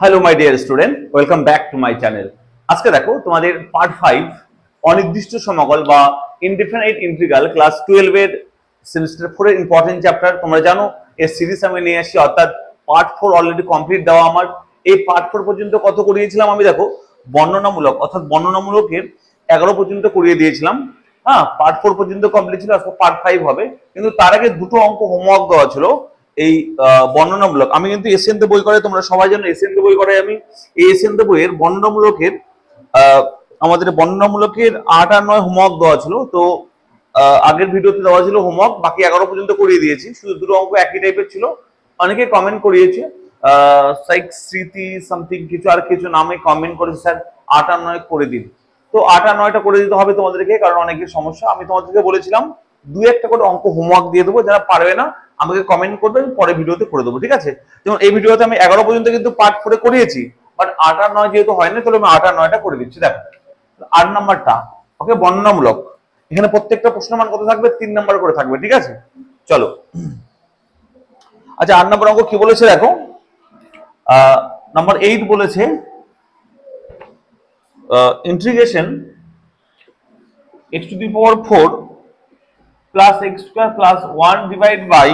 Hello my dear student, welcome back to my channel. আজকে দেখো তোমাদের পার্ট 5 অনির্দিষ্ট সমাকল বা ইনডিফিনাইট ইন্টিগ্রাল ক্লাস 12 এর সেমিস্টার 4 এর ইম্পর্টেন্ট চ্যাপ্টার। তোমরা জানো এর সিরিজ আমি নিয়ে আসি, অর্থাৎ পার্ট 4 অলরেডি কমপ্লিট দেওয়া আমার। এই পার্ট 4 পর্যন্ত কত করিয়েছিলাম আমি, দেখো বর্ণনামূলক অর্থাৎ বর্ণনামূলকের 11 পর্যন্ত করিয়ে দিয়েছিলাম। হ্যাঁ, পার্ট 4 পর্যন্ত কমপ্লিট ছিল, আজকে পার্ট 5 হবে। কিন্তু তার আগে দুটো অঙ্ক হোমওয়ার্ক দেওয়া ছিল এই বর্ণনামূলক। আমি কিন্তু এসএন বই করে, তোমরা সবাই জানো এসএন বই করে। আমি এই এসএন বইয়ের বর্ণনামূলকের আমাদের বর্ণনামূলকের 8 আর 9 হোমওয়ার্ক দেওয়া ছিল। তো আগের ভিডিওতে দেওয়া ছিল হোমওয়ার্ক, বাকি 11 পর্যন্ত করিয়ে দিয়েছি। শুধু দুটো অঙ্ক একই টাইপের ছিল। অনেকে কমেন্ট করিয়েছে, সাইক স্মৃতি সামথিং কিছু আর কিছু নামে কমেন্ট করেছে, স্যার 8 আর 9 করে দিন। তো 8 আর 9টা করে দিতে হবে তোমাদেরকে, কারণ অনেকের সমস্যা। আমি তোমাদেরকে বলেছিলাম দু একটা করে অঙ্ক হোমওয়ার্ক দিয়ে দেবো, যারা পারবে না আমাকে কমেন্ট করবে, আমি পরে ভিডিওতে করে দেবো, ঠিক আছে? যেমন এই ভিডিওতে আমি 11 পর্যন্ত কিন্তু পার্ট 4 করিয়েছি, বাট 8 আর 9 যেহেতু হয়নি, তাহলে আমি 8 আর 9টা করে দিচ্ছি। দেখো 8 নাম্বারটা ওকে বর্ণনামূলক। এখানে প্রত্যেকটা প্রশ্নের মান কত থাকবে? 3 নাম্বার করে থাকবে, ঠিক আছে? চলো, আচ্ছা 8 নম্বর অঙ্ক কি বলেছে দেখো, নাম্বার 8 বলেছে integration x to the power 4 plus x square plus 1 divided by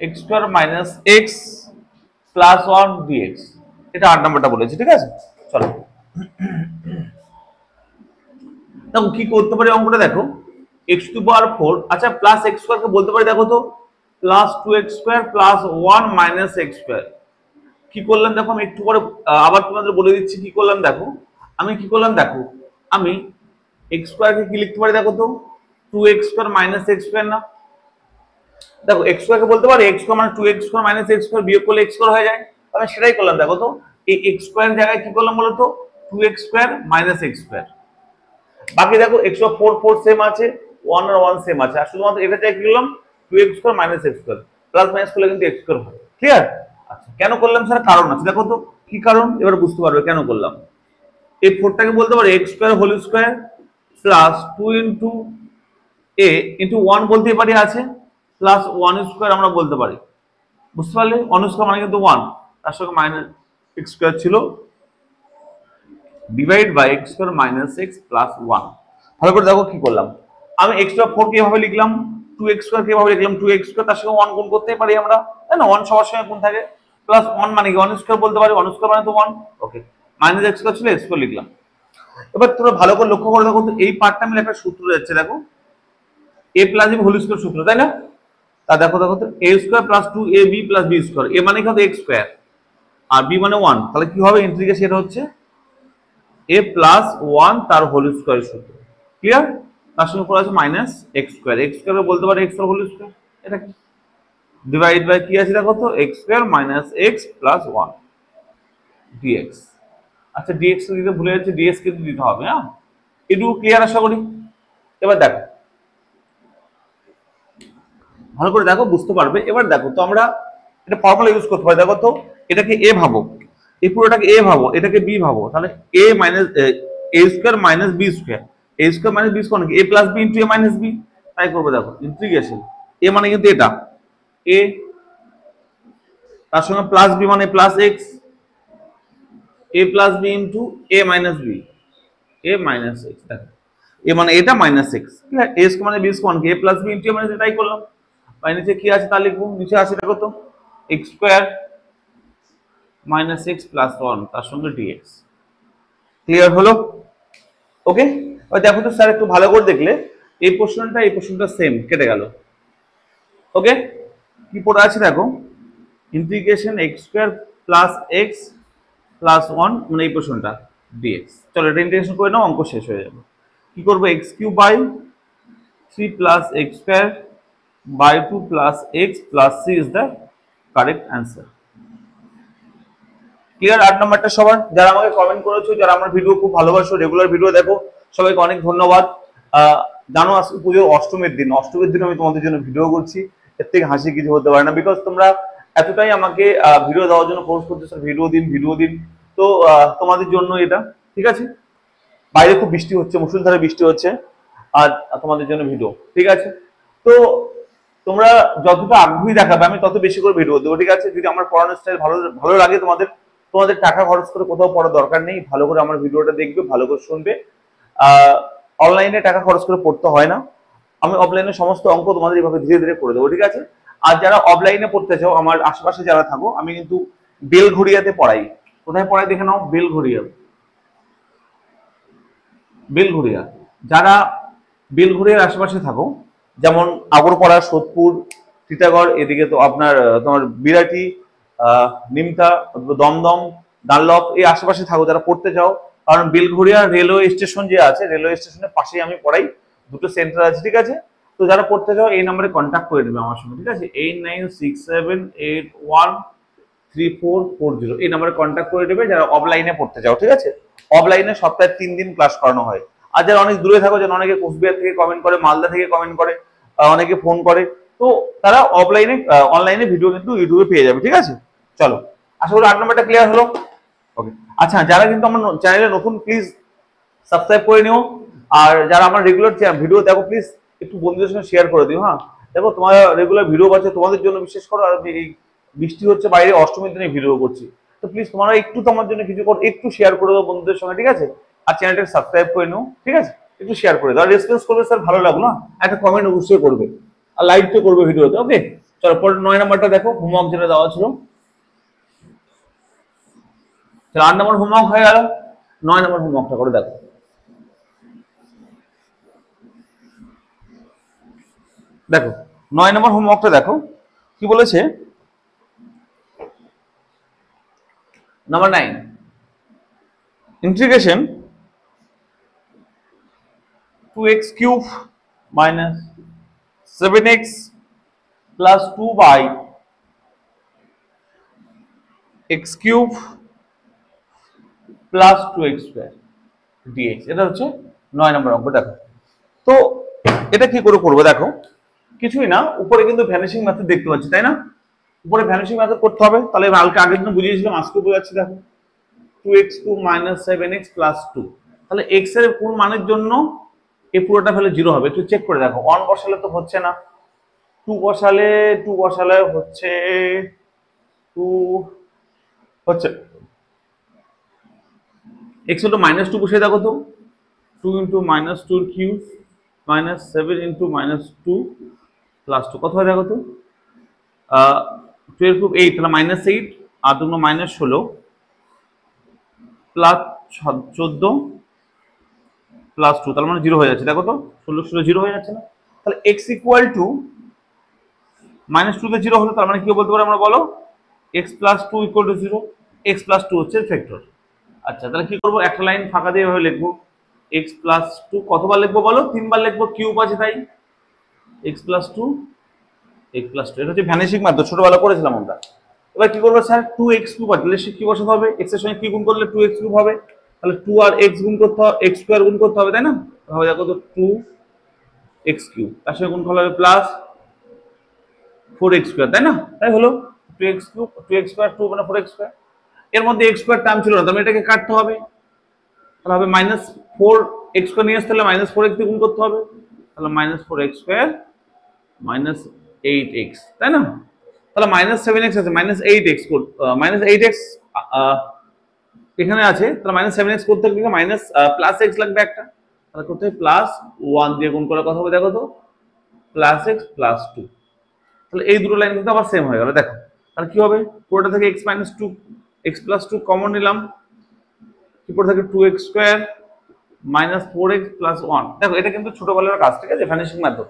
x square minus x plus 1 dx। এটা 8 নাম্বারটা বলেছে, ঠিক আছে? চলো দেখো কি করতে পারি অঙ্কটা, দেখো x to the power 4, আচ্ছা প্লাস x স্কয়ার কে বলতে পারি, দেখো তো plus 2x square plus 1 minus x square. কি করলাম দেখো, আমি একটু পরে আবার তোমাদের বলে দিচ্ছি কি করলাম। দেখো আমি কি করলাম, দেখো আমি x স্কয়ারকে কি লিখতে পারি, দেখো তো 2x square minus x square. না দেখো x স্কয়ারকে বলতে পারি x স্কয়ার মানে 2x square minus x square, বিয়োগ করলে x স্কয়ার হয়ে যায়। আমি সেটাই করলাম। দেখো তো এই x স্কয়ার জায়গায় কি করলাম বলো তো, 2x square minus x square. বাকি দেখো x এর 4 4 সেম আছে, 1 আর 1 সেম আছে, আর শুধুমাত্র এটা জায়গায় কি করলাম 2x square minus x square. Plus minus করলে কিন্তু x স্কয়ার হয়। ক্লিয়ার? আচ্ছা কেন করলাম স্যার? কারণ আছে, দেখো তো কি কারণ, এবার বুঝতে পারবে কেন করলাম। এই 4টাকে বলতে পারি x square whole square plus 2 into a into 1 বলতে পারি আছে, প্লাস 1 স্কয়ার আমরা বলতে পারি। বুঝতে পারলে? 1 স্কয়ার মানে কিন্তু 1, তার সঙ্গে মাইনাস x স্কয়ার ছিল, divide by x square minus x plus 1। ভালো করে দেখো কি করলাম, আমি x টু 4 কিভাবে লিখলাম, 2x স্কয়ার কিভাবে লিখলাম, 2x স্কয়ার তার সঙ্গে 1 গুণ করতেই পারি আমরা, তাই না? 1 সবার সঙ্গে গুণ থাকে। প্লাস 1 মানে কি 1 স্কয়ার বলতে পারি, 1 স্কয়ার মানে তো 1। ওকে, মাইনাস x স্কয়ার ছিল, x স্কয়ার লিখলাম। এবার তোমরা ভালো করে লক্ষ্য করে দেখো তো এই পার্টটা মিলে একটা সূত্র যাচ্ছে, দেখো a plus b whole square সূত্র, তাই না? তা দেখো দেখো তো a square plus 2ab plus b square, a মানে কত x স্কয়ার আর b মানে 1, তাহলে কি হবে ইন্টিগ্রেশন এটা হচ্ছে a প্লাস 1 তার হোল স্কয়ার সূত্র। ক্লিয়ার? তার সঙ্গে পড়া আছে minus x square, x square বলতে পারি x এর হোল স্কয়ার, এটা কি ডিভাইড বাই কি আছে দেখো তো x square minus x plus 1 dx। আচ্ছা dx দিতে ভুলে যাচ্ছে, dx কিন্তু দিতে হবে। হ্যাঁ, এটুকু ক্লিয়ার আশা করি। এবার দেখো ভালো করে দেখো, বুঝতে পারবে। এবার দেখো তো আমরা এটা ফর্মুলা ইউজ করতে পারি। দেখো তো এটাকে a ভাবো, এই পুরোটাকে a ভাবো, এটাকে b ভাবো, তাহলে a minus a square minus b square, a square minus b square কি a plus b into a minus b। তাই করবে, দেখো ইন্টিগ্রেশন a মানে কিন্তু এটা a, তার সঙ্গে প্লাস b মানে plus x, a plus b into a minus b, a minus x। দেখো a মানে এটা মাইনাস x, ঠিক আছে? a স্কয়ার মানে b স্কয়ার কি a plus b into a minus, এটাই করলাম। আর নিচে কি আছে তা লিখবো, নিচে আছে দেখো তো x square minus x plus 1 তার সঙ্গে dx। ক্লিয়ার হলো? ওকে, এবার দেখো তো স্যার একটু ভালো করে দেখলে এই প্রশ্নটা সেম কেটে গেল। ওকে, কি পড়ে আছে দেখো, integration x square plus x plus 1 মানে এই প্রশ্নটা dx। চলো এটা ইন্টিগ্রেশন করে নাও, অঙ্ক শেষ হয়ে যাবে। কি করবো, x cube by 3 plus x square by 2 plus x plus c is the correct answer। Clear? 8 নাম্বারটা সবার যারা আমাকে কমেন্ট করেছো, যারা আমার ভিডিও খুব ভালোবাসো, রেগুলার ভিডিও দেখো, সবাইকে অনেক ধন্যবাদ। জানো আজকে পুজোর অষ্টমীর দিন, অষ্টমীর দিন আমি তোমাদের জন্য ভিডিও করছি, এর থেকে হাসি কিছু হতে পারে না। বিকজ তোমরা এতটাই আমাকে ভিডিও দেওয়ার জন্য ফোর্স করতেছো, ভিডিও দিন। তো তোমাদের জন্য এটা, ঠিক আছে? বাইরে খুব বৃষ্টি হচ্ছে, মুষলধারে বৃষ্টি হচ্ছে, আর তোমাদের জন্য ভিডিও, ঠিক আছে? তো তোমরা যতটা আগ্রহী দেখাবে আমি তত বেশি করে ভিডিও দেবো, ঠিক আছে? যদি আমার পড়ানোর স্টাইল ভালো ভালো লাগে তোমাদের, তোমাদের টাকা খরচ করে কোথাও পড়ার দরকার নেই, ভালো করে আমার ভিডিওটা দেখবে, ভালো করে শুনবে। অনলাইনে টাকা খরচ করে পড়তে হয় না, আমি অফলাইনে সমস্ত অঙ্ক তোমাদের এইভাবে ধীরে ধীরে করে দেবো, ঠিক আছে? আর যারা অফলাইনে পড়তে চাও, আমার আশেপাশে যারা থাকো, আমি কিন্তু বেলঘড়িয়াতে পড়াই। কোথায় পড়াই দেখে নাও, বেলঘড়িয়া। বেলঘড়িয়া, যারা বেলঘড়িয়ার আশেপাশে থাকো, যেমন আগরপাড়া, সোদপুর, টিটাগড়, এদিকে তো আপনার তোমার বিরাটি, নিমতা, দমদম, ডানলপ, এই আশেপাশে থাকো যারা পড়তে চাও, কারণ বেলঘড়িয়া রেলওয়ে স্টেশন যে আছে, রেলওয়ে স্টেশনের পাশেই আমি পড়াই, দুটো সেন্টার আছে, ঠিক আছে? তো যারা পড়তে চাও এই নাম্বারে কন্ট্যাক্ট করে নেবে আমার সঙ্গে, ঠিক আছে? 8967813440 এই নাম্বারে কন্ট্যাক্ট করে নেবে যারা অফলাইনে পড়তে চাও, ঠিক আছে? অফলাইনে সপ্তাহে 3 দিন ক্লাস করানো হয়। আর যারা অনেক দূরে থাকো, যেন অনেকে কোচবিহার থেকে কমেন্ট করে, মালদা থেকে কমেন্ট করে, অনেকে ফোন করে, তো তারা অনলাইনে ভিডিও কিন্তু ইউটিউবে পেয়ে যাবে, ঠিক আছে? চলো, আশা করি 8 নম্বরটা ক্লিয়ার হলো। ওকে, আচ্ছা, যারা কিন্তু আমার চ্যানেলে নতুন, প্লিজ সাবস্ক্রাইব করে নিও। আর যারা আমার রেগুলার ভিডিও দেখো, প্লিজ একটু বন্ধুদের সঙ্গে শেয়ার করে দিও। হ্যাঁ, দেখো তোমার রেগুলার ভিডিও আছে, তোমাদের জন্য বিশেষ করে, আর এই বৃষ্টি হচ্ছে বাইরে, অষ্টমীর দিনে ভিডিও করছি, তো প্লিজ তোমরা একটু তোমার জন্য কিছু একটু শেয়ার করে দাও বন্ধুদের সঙ্গে, ঠিক আছে? আর চ্যানেলটাকে সাবস্ক্রাইব করে নিও, ঠিক আছে? একটু শেয়ার করে দাও, আর রেসপন্স করবে, স্যার ভালো লাগলো না, একটা কমেন্ট অবশ্যই করবে, আর লাইক তো করবে ভিডিওতে। ওকে, চলো পরে 9 নম্বরটা দেখো, হোমওয়ার্ক যেটা দেওয়া ছিল। চলো, 8 নম্বর হোমওয়ার্ক হয়ে গেল, 9 নম্বর হোমওয়ার্কটা করে দেখো। দেখো 9 নম্বর হোমওয়ার্কটা দেখো কি বলেছে। Number 9, integration 2x³ minus 7x plus 2 by x³ plus 2x² dx, এটা হচ্ছে 9 নম্বর অঙ্ক। দেখো তো এটা কি করে করবো, দেখো কিছুই না, উপরে কিন্তু ভ্যানিশিং মেথড দেখতে পাচ্ছি, তাই না? উপরে ভ্যানিশিং মেথড করতে হবে, তাহলে কালকে আগের দিন বুঝিয়েছিলাম, আজকে বোঝাচ্ছি। দেখো 2x² minus 7x plus 2, তাহলে x এর কোন মানের জন্য এই পুরোটা ফেলে 0 হবে, একটু চেক করে দেখো। 1 বসালে তো হচ্ছে না, 2 বসালে হচ্ছে 2 হচ্ছে, x হলো -2 বসিয়ে দেখো তো, 2 into -2³ minus 7 into -2 plus 2 কত হয় দেখো তো, 12 × 8, তাহলে -8 আর 2 -16 প্লাস 14 প্লাস 2, তার মানে 0 হয়ে যাচ্ছে। দেখো তো 16 0 হয়ে যাচ্ছে না? তাহলে x ইকুয়াল টু -2 তে 0 হলো, তার মানে কি বলতে পারি আমরা, বলো? x plus 2 equal to 0, x plus 2 হচ্ছে ফ্যাক্টর। আচ্ছা, তাহলে কি করবো, একটা লাইন ফাঁকা দিয়ে এভাবে লিখবো, x প্লাস 2 কতবার লিখবো বলো? 3বার লিখবো, কিউব আছে তাই, x প্লাস 2 x প্লাস 2, এটা হচ্ছে ভ্যানিশিং মেথড, ছোটবেলা করেছিলাম আমরা। এবার কি করবো স্যার, 2x³ আছে, তাহলে কি বসাতে হবে, x এর সঙ্গে কি গুণ করলে 2x³ হবে, তাহলে 2 আর x গুণ করতে হবে, x² গুণ করতে হবে, তাই না? তাহলে দেখো তো 2x³ তার সঙ্গে গুণ করলে হবে প্লাস 4x², তাই না? তাই হলো 2x³ 2x² 2 মানে 4x²। এর মধ্যে x² টার্ম ছিল না, তাহলে এটাকে কাটতে হবে, তাহলে হবে -4x² নিয়ে আসতে হলে -4x দিয়ে গুণ করতে হবে, তাহলে -4x² -8x, তাই না? তাহলে -7x আছে, -8x -8x এখানে আছে, তাহলে -7x করতে গেলে প্লাস x লাগবে একটা, তাহলে করতে হবে +1 দিয়ে গুণ করার কথা হবে। দেখো তো +x +2, তাহলে এই দুটো লাইন কিন্তু আবার সেম হয়ে গেল। দেখো তাহলে কি হবে, পুরোটা থেকে x - 2 x + 2 কমন নিলাম, কি পড়ে থাকে 2x² -4x + 1। দেখো এটা কিন্তু ছোটবেলার কাজ, ঠিক আছে, ভ্যানিশিং মেথড।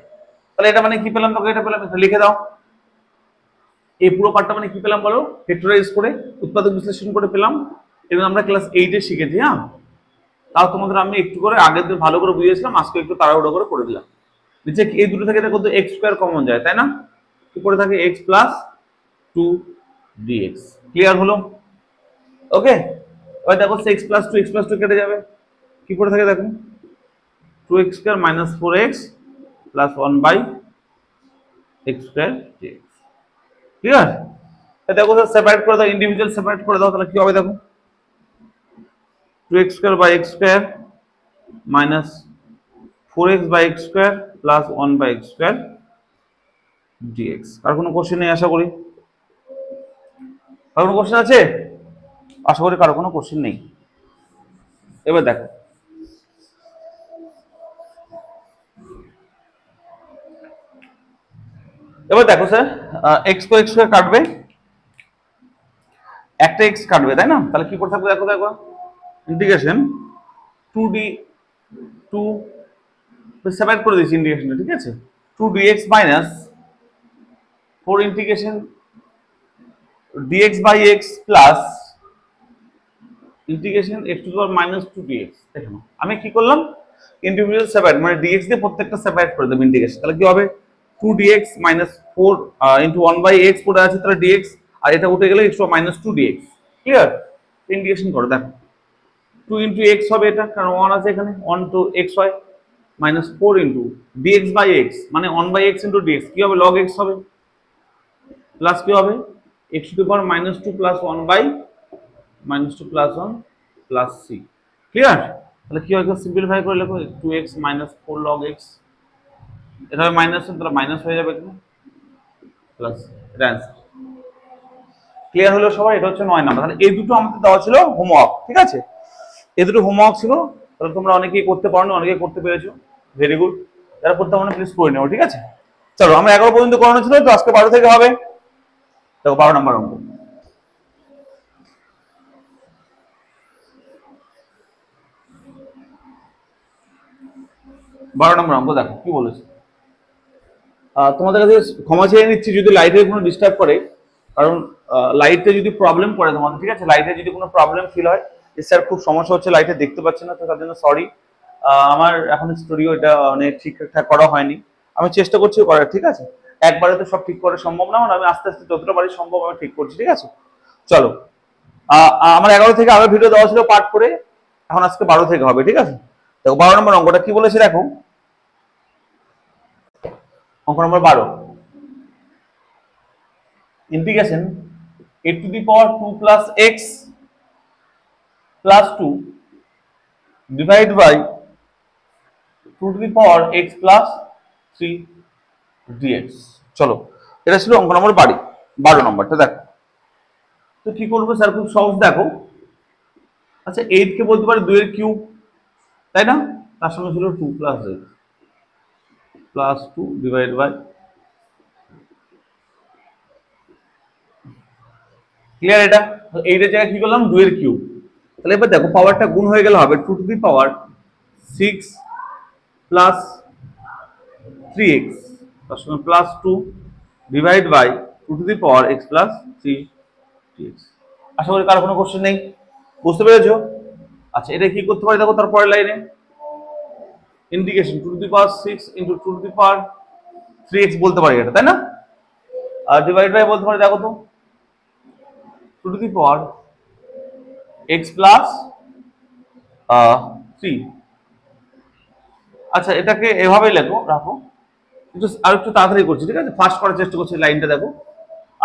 তাহলে এটা মানে কি পেলাম, তোকে এটা পেলাম, লিখে দাও। এই পুরো পার্টটা মানে কি পেলাম বলো, ফ্যাক্টরাইজ করে, উৎপাদক বিশ্লেষণ করে পেলাম। এবং আমরা ক্লাস 8-এ শিখেছি। হ্যাঁ, তাও তোমাদের আমি একটু করে আগের দিন ভালো করে বুঝিয়েছিলাম, আজকে একটু তাড়াহুড়ো করে দিলাম। নিচে এই দুটো থেকে দেখো তো x² কমন যায়, তাই না? কি পড়ে থাকে x + 2 dx। ক্লিয়ার হলো? ওকে, এবার দেখো x + 2 x + 2 কেটে যাবে, কি পড়ে থাকে দেখো 2x² - 4x + 1/x² dx। ঠিক আছে, দেখো স্যার সেপারেট করে দাও, ইন্ডিভিজুয়াল সেপারেট করে দাও, তাহলে কি হবে দেখো 2x² / x² - 4x / x² + 1/x²। Dx. আর কোনো কোশ্চেন নেই আশা করি? আর কোনো কোশ্চেন আছে? আশা করি কারো কোনো কোশ্চেন নেই। এবার দেখো, স্যার, এক্স কো এক্স কাটবে, একটা এক্স কাটবে, তাই না? তাহলে কি করে থাকবে দেখো, ইন্টিগ্রেশন 2d 2 সেপারেট করে দিয়েছি ইন্টিগ্রেশনটা, ঠিক আছে? 2dx minus 4 integration dx by x plus integration x to the power minus 2dx। দেখুন আমি কি করলাম, ইন্ডিভিজুয়াল সেপারেট মানে dx দিয়ে প্রত্যেকটা সেপারেট করে দেব ইন্টিগ্রেশন। তাহলে কি হবে, 2dx মাইনাস 4 ইনটু 1/x পড়ে আছে, তাহলে dx, আর এটা উঠে গেলে x to minus 2dx। Clear? Integration করো, দেখো 2 ইনটু x হবে, এটা কারণ 1 আছে এখানে, 1 টু x হয়, minus 4 into dx by x মানে 1/x ইনটু dx, কি হবে, log x হবে, প্লাস কি হবে, x to the power minus 2 plus 1 by minus 2 plus 1 plus c। Clear? তাহলে কি হয়, সিম্পলিফাই করে লেখো 2x মাইনাস 4 log x, এটা হবে মাইনাস, তাহলে মাইনাস হয়ে যাবে এখানে, প্লাস, এটা অ্যান্সার। ক্লিয়ার হলো সবাই? এটা হচ্ছে 9 নাম্বার। তাহলে এই দুটো আমাদের দেওয়া ছিল হোমওয়ার্ক, ঠিক আছে? এই দুটো হোমওয়ার্ক ছিল, তাহলে তোমরা অনেকেই করতে পারো না, অনেকেই করতে পেরেছো, ভেরি গুড। যারা করতে পারো না প্লিজ করে নেবো, ঠিক আছে? চলো, আমরা 11 পর্যন্ত করানো ছিল, তো আজকে 12 থেকে হবে। দেখো 12 নম্বর অঙ্ক, দেখো কি বলেছে। তোমাদের কাছে ক্ষমা চেয়ে নিচ্ছি যদি লাইটের কোনো ডিস্টার্ব করে, কারণ লাইটে যদি প্রবলেম করে তোমাদের, ঠিক আছে? লাইটে যদি কোনো প্রবলেম ফিল হয় যে স্যার খুব সমস্যা হচ্ছে, লাইটে দেখতে পাচ্ছি না, তো তার জন্য সরি। আমার এখন স্টুডিও এটা মানে ঠিকঠাক করা হয়নি, আমি চেষ্টা করছি করার, ঠিক আছে? একবারে তো সব ঠিক করা সম্ভব না, আমি আস্তে আস্তে যতটা পারি সম্ভব আমি ঠিক করছি, ঠিক আছে? চলো, আমার 11 থেকে আরো ভিডিও দেওয়া ছিল পার্ট করে, এখন আজকে 12 থেকে হবে, ঠিক আছে? দেখো 12 নম্বর অঙ্কটা কি বলেছে, দেখো অঙ্ক number 12, integration a to the power 2 plus x plus 2 divide by 2 to the power x plus 3 dx। চলো, এটা ছিল অঙ্ক নম্বর 12 নম্বরটা। দেখো তো কি করবো স্যার, খুব সহজ, দেখো আচ্ছা 8 কে বলতে পারি 2 এর কিউব, তাই না? তার সঙ্গে ছিল 2 plus x plus 2 divide by, clear? এটা 8 এর জায়গায় কি করলাম, 2 এর কিউব। তাহলে এবার দেখো পাওয়ারটা গুণ হয়ে গেলে হবে 2 to the power 6 plus 3x তার সঙ্গে plus 2 divide by 2 to the power x plus 3 dx। আশা করি কার কোনো কোশ্চেন নেই, বুঝতে পেরেছো? আচ্ছা, এটা কি করতে পারি, দেখো তারপরের লাইনে integration 2 to the power 6 into 2 to the power 3x বলতে পারি এটা, তাই না? আর ডিভাইড বাই বলতে পারি, দেখো তো 2 to the power x plus 3। আচ্ছা, এটাকে এভাবে রাখো, আর একটু তাড়াতাড়ি করছি, ঠিক আছে? ফাস্ট করার চেষ্টা করছি, লাইনটা দেখো।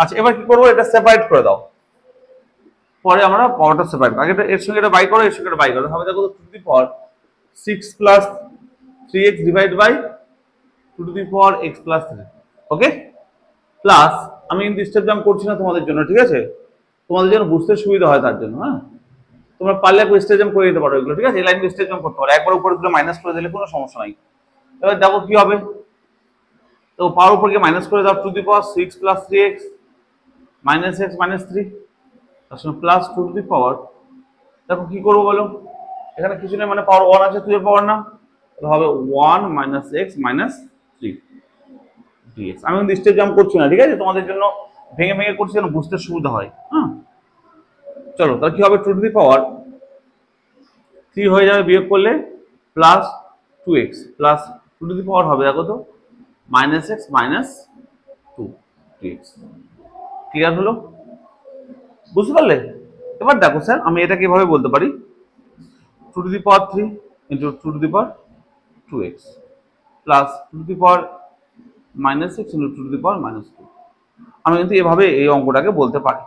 আচ্ছা, এবার কি করবো, এটা সেপারেট করে দাও, পরে আমরা পাওয়ারটা সেপারেট, আগে এর সঙ্গে এটা বাই করো, এর সঙ্গে এটা বাই করো, হবে দেখো 2 to the power 6 plus 3x divide by 2 to the power x plus 3। Okay, plus আমি কিন্তু স্টেপ জাম্প করছি না তোমাদের জন্য, ঠিক আছে? তোমাদের জন্য বুঝতে সুবিধা হয় তার জন্য, হ্যাঁ? তোমরা পারলে একবার স্টেপ জাম্প করে দিতে পারো এগুলো, ঠিক আছে? এই লাইন স্টেপ জাম্প করতে পারো, একবার উপরে দিলে মাইনাস করে দিলে কোনো সমস্যা নাই। এবার দেখো কি হবে, তো পাওয়ার উপর গিয়ে মাইনাস করে দাও, 2 to the power 6 plus 3x minus x minus 3 তার সঙ্গে প্লাস 2 টু দি পাওয়ার, দেখো কি করবো বলো, এখানে কিছু নেই মানে পাওয়ার 1 আছে, 2 এর পাওয়ার না, তাহলে হবে 1 মাইনাস x মাইনাস 3 dx। আমি কিন্তু স্টেপ জাম্প করছি না, ঠিক আছে? তোমাদের জন্য ভেঙে ভেঙে করছি যেন বুঝতে সুবিধা হয়, হ্যাঁ? চলো, তাহলে কি হবে, 2 টু দি পাওয়ার 3 হয়ে যাবে বিয়োগ করলে plus 2x plus 2 to the power হবে দেখো তো minus x minus 2 dx। Clear হলো? বুঝতে পারলে? এবার দেখো স্যার, আমি এটাকে এভাবে বলতে পারি 2 to the power 3 into 2 to the power 2x plus 2 to the power minus x into 2 to the power minus 2। আমি কিন্তু এভাবে এই অঙ্কটাকে বলতে পারি,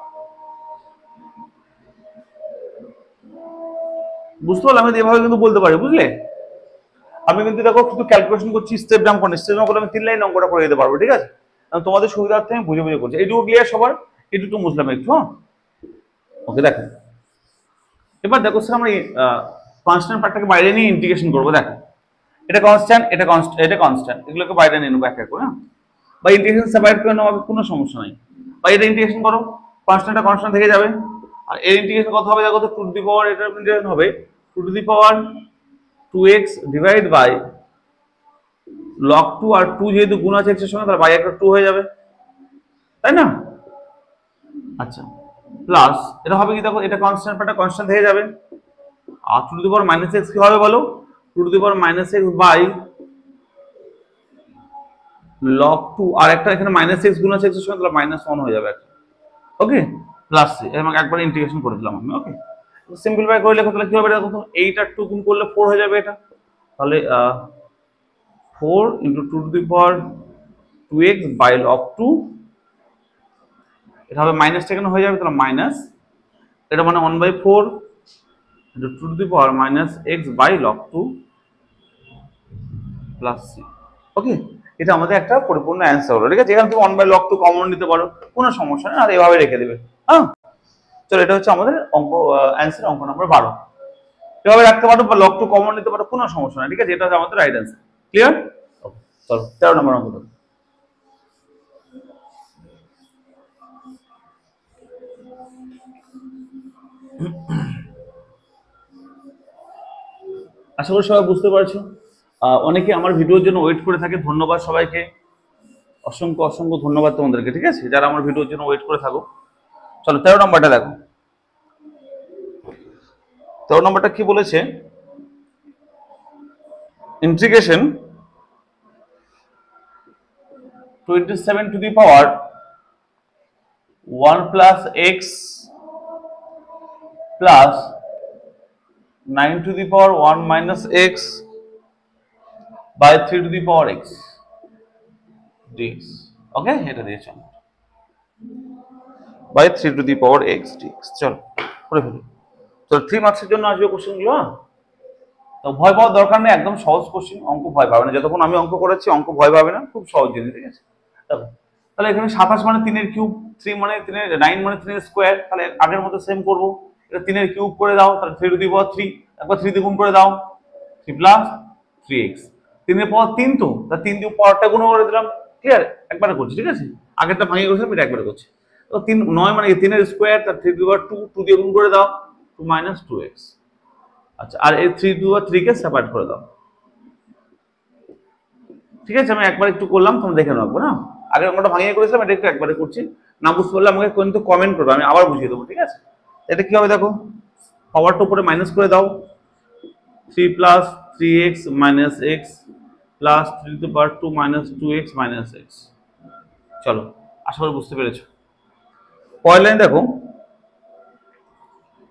বুঝতে পারলাম? আমি এভাবে কিন্তু বলতে পারি, বুঝলে? আমি কিন্তু দেখো শুধু ক্যালকুলেশন করছি, স্টেপ জাম্প করি, স্টেপ জাম্প করে আমি 3 লাইন অঙ্কটা করে দিতে পারবো, ঠিক আছে? তোমাদের সুবিধার্থে আমি বুঝে বুঝে করছি। এইটুকু ক্লিয়ার সবার? এইটুকু বুঝলাম একটু। হ্যাঁ, ওকে। দেখো এবার দেখো স্যার আমরা কনস্ট্যান্ট পার্টটাকে বাইরে নিয়ে ইন্টিগ্রেশন করবো। দেখো এটা কনস্ট্যান্ট, এটা কনস্ট্যান্ট, এগুলোকে বাইরে নিয়ে নেবো এক এক করে। হ্যাঁ, বা ইন্টিগ্রেশন সেপারেট করে নেওয়া কোনো সমস্যা নাই। বা এটা ইন্টিগ্রেশন করো, কনস্ট্যান্টটা কনস্ট্যান্ট থেকে যাবে। আর এর ইন্টিগ্রেশন কত হবে দেখো তো, টু টু দি পাওয়ার, এটা ইন্টিগ্রেশন হবে two to the power 2x divide by log 2, আর 2 যেহেতু গুণ আছে x এর সঙ্গে, তাহলে বাই একটা 2 হয়ে যাবে, তাই না? আচ্ছা, প্লাস এটা হবে কি দেখো, এটা কনস্ট্যান্ট পার্টটা কনস্ট্যান্ট থেকে যাবে। আর two to the power minus x কি হবে বলো, two to the power minus x by log 2, আর একটা এখানে মাইনাস এক্স গুণ আছে x এর সঙ্গে, তাহলে মাইনাস 1 হয়ে যাবে একটা। ওকে, প্লাস সি, আমাকে একবার ইন্টিগ্রেশন করে দিলাম আমি। ওকে, সিম্পলিফাই করে লেখো তাহলে কি হবে দেখো তো, 8 আর 2 গুণ করলে 4 হয়ে যাবে এটা। তাহলে 4 into two to the power 2x by log 2, এটা হবে মাইনাস এখানে হয়ে যাবে, তাহলে মাইনাস, এটা মানে 1/4 into two to the power minus x by log 2 plus C. Okay, এটা আমাদের একটা পরিপূর্ণ অ্যান্সার হলো। ঠিক আছে, এখানে তুমি 1/log 2 কমন নিতে পারো, কোনো সমস্যা নেই, আর এভাবে রেখে দেবে। হ্যাঁ, চলো, এটা হচ্ছে আমাদের অঙ্ক অ্যান্সার, অঙ্ক নম্বর 12। এভাবে রাখতে পারো বা log 2 কমন নিতে পারো, কোনো সমস্যা নেই। ঠিক আছে, এটা হচ্ছে আমাদের রাইট অ্যান্সার। ক্লিয়ার? চলো 13 নম্বর অঙ্ক। আশা করি সবাই বুঝতে পারছো। অনেকে আমার ভিডিওর জন্য ওয়েট করে থাকে, ধন্যবাদ সবাইকে, অসংখ্য অসংখ্য ধন্যবাদ তোমাদেরকে। ঠিক আছে, যারা আমার ভিডিওর জন্য ওয়েট করে থাকো। চলো 13 নম্বরটা দেখো। 13 নম্বরটা কি বলেছে, integration 27 to the power 1 plus x plus 9 to the power 1 minus x by 3 to the power x dx. Okay, এটা দিয়েছে by 3 to the power x dx. চলো করে ফেলি। চলো 3 মার্কসের জন্য আসবে কোশ্চেনগুলো। তো ভয় পাওয়ার দরকার নেই, একদম সহজ কোশ্চেন, অঙ্ক ভয় পাবে না। যতক্ষণ আমি অঙ্ক করেছি অঙ্ক ভয় পাবে না, খুব সহজ জিনিস। ঠিক আছে, তাহলে এখানে 27 মানে 3 এর কিউব, 3 মানে 3 এর 9 মানে 3 এর স্কোয়ার, তাহলে আগের মতো সেম করবো। এটা 3 এর কিউব করে দাও, তাহলে 3 টু দি পাওয়ার 3, একবার 3 দিয়ে গুণ করে দাও, 3 প্লাস 3x, 3 এর পাওয়ার 3, তো তা 3 দিয়ে পাওয়ারটা গুণ করে দিলাম। ক্লিয়ার? একবারে করছি। ঠিক আছে, আগেরটা ভাঙিয়ে করছিলাম, এটা একবারে করছি। তো 3 9 মানে 3 এর স্কোয়ার, তার 3 টু দি পাওয়ার 2, 2 দিয়ে গুণ করে দাও, 2 মাইনাস 2x। আচ্ছা, আর এই 3 to the power 3 K separate করে দাও। ঠিক আছে, আমি একবার একটু করলাম, তোমরা দেখে নেবো না। আগের অঙ্কটা ভাঙিয়ে করেছিলাম, এটা একটু একবারে করছি। না বুঝতে পারলে আমাকে কিন্তু কমেন্ট করবে, আমি আবার বুঝিয়ে দেবো। ঠিক আছে, এটা কি হবে দেখো, পাওয়ারটা উপরে মাইনাস করে দাও, 3 plus 3x minus x plus 3 to the power 2 minus 2x minus x. চলো, আশা করি বুঝতে পেরেছো। পরের লাইন দেখো,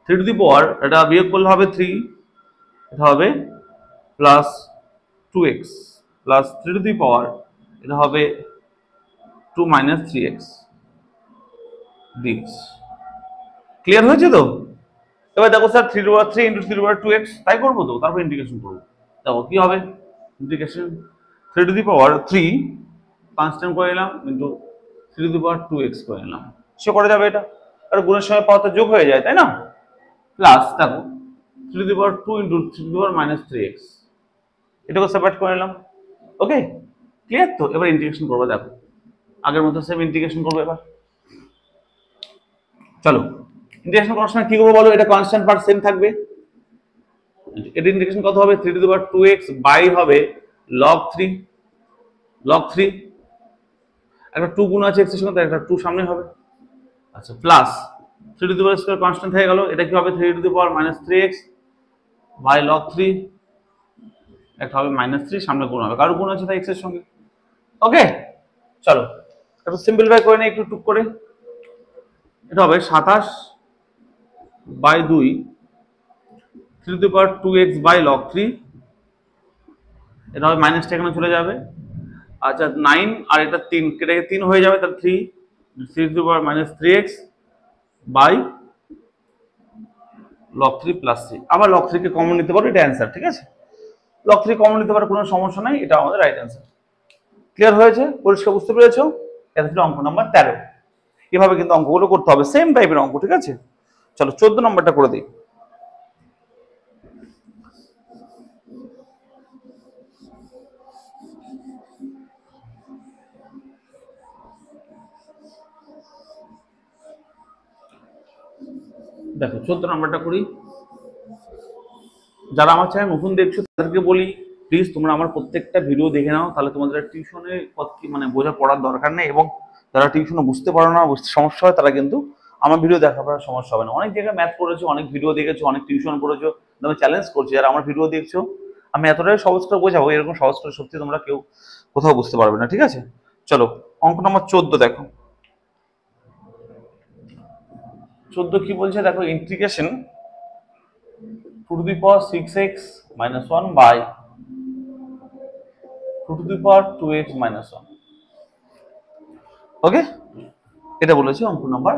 3 টু দি পাওয়ার, এটা বিয়োগ করলে হবে 3, এটা হবে plus 2x plus 3 to the power, এটা হবে 2 মাইনাস 3x ডিএক্স। ক্লিয়ার হয়েছে তো? এবার দেখো sir 3 to the power 3 into 3 to the power 2x, তাই করবো তো, তারপর ইন্টিগ্রেশন করবো। দেখো কি হবে, integration 3 to the power 3 constant করে নিলাম into 3 to the power 2x করে নিলাম। সে করে যাবে এটা, আর গুণের সময় পাওয়ারটা যোগ হয়ে যায়, তাই না? প্লাস দেখো 3 to the power 2 into 3 to the power minus 3x, এটাকে সেপারেট করে নিলাম। ওকে, ক্লিয়ার তো? এবার ইন্টিগ্রেশন করবো। দেখো আগের মতো সেম ইন্টিগ্রেশন করবো এবার। চলো, ইন্টিগ্রেশন করার সময় কি করবো বলো, এটা কনস্ট্যান্ট পার্ট সেম থাকবে। এটা ইন্টিগ্রেশন কত হবে, 3 to the power 2x by হবে log 3, log 3, একটা 2 গুণ আছে x এর সঙ্গে, একটা 2 সামনে হবে। আচ্ছা, plus 3 to the power square constant হয়ে গেল, এটা কি হবে 3 to the power minus 3x by log 3, একটা হবে মাইনাস 3, সামনে গুণ হবে, কারণ গুণ আছে তাই x এর সঙ্গে। ওকে, চলো একটু সিম্পলিফাই করে নিই একটু টুক করে। এটা হবে 27 by 2 3 to the power 2x by log 3, এটা হবে মাইনাসটা এখানে চলে যাবে। আচ্ছা, 9 আর এটা 3 কেটে 3 হয়ে যাবে, তাহলে 3 to the power minus 3x by log 3 plus 3। আবার log 3 কে কমন নিতে পারো, এটা অ্যান্সার। ঠিক আছে, log 3 কমন নিতে পারো, কোনো সমস্যা নাই, এটা আমাদের রাইট অ্যান্সার। ক্লিয়ার হয়েছে? পরিষ্কার বুঝতে পেরেছো? এটা ছিল অঙ্ক নাম্বার 13। এভাবে কিন্তু অঙ্কগুলো করতে হবে, সেম টাইপের অঙ্ক, ঠিক আছে। চলো 14 নম্বরটা করে দিই। দেখো 14 নম্বরটা করি। যারা আমার চ্যানেল নতুন দেখছো তাদেরকে বলি, প্লিজ তোমরা আমার প্রত্যেকটা ভিডিও দেখে নাও, তাহলে তোমাদের টিউশনে মানে বোঝা পড়ার দরকার নেই। এবং যারা টিউশনে বুঝতে পারো না, বুঝতে সমস্যা হয়, তারা কিন্তু আমার ভিডিও দেখার পর সমস্যা হবে না। অনেক জায়গায় ম্যাথ পড়েছো, অনেক ভিডিও দেখেছো, অনেক টিউশন পড়েছো, আমি চ্যালেঞ্জ করছি যারা আমার ভিডিও দেখছো, আমি এতটাই সহজ করে বোঝাবো, এরকম সহজ করে সত্যি তোমরা কেউ কোথাও বুঝতে পারবে না, ঠিক আছে। চলো অঙ্ক নম্বর 14 দেখো। 14 কি বলছে দেখো, integration 2 to the power 6x minus 1 by 2 to the power 2x minus 1। ওকে, এটা বলেছে অঙ্ক নাম্বার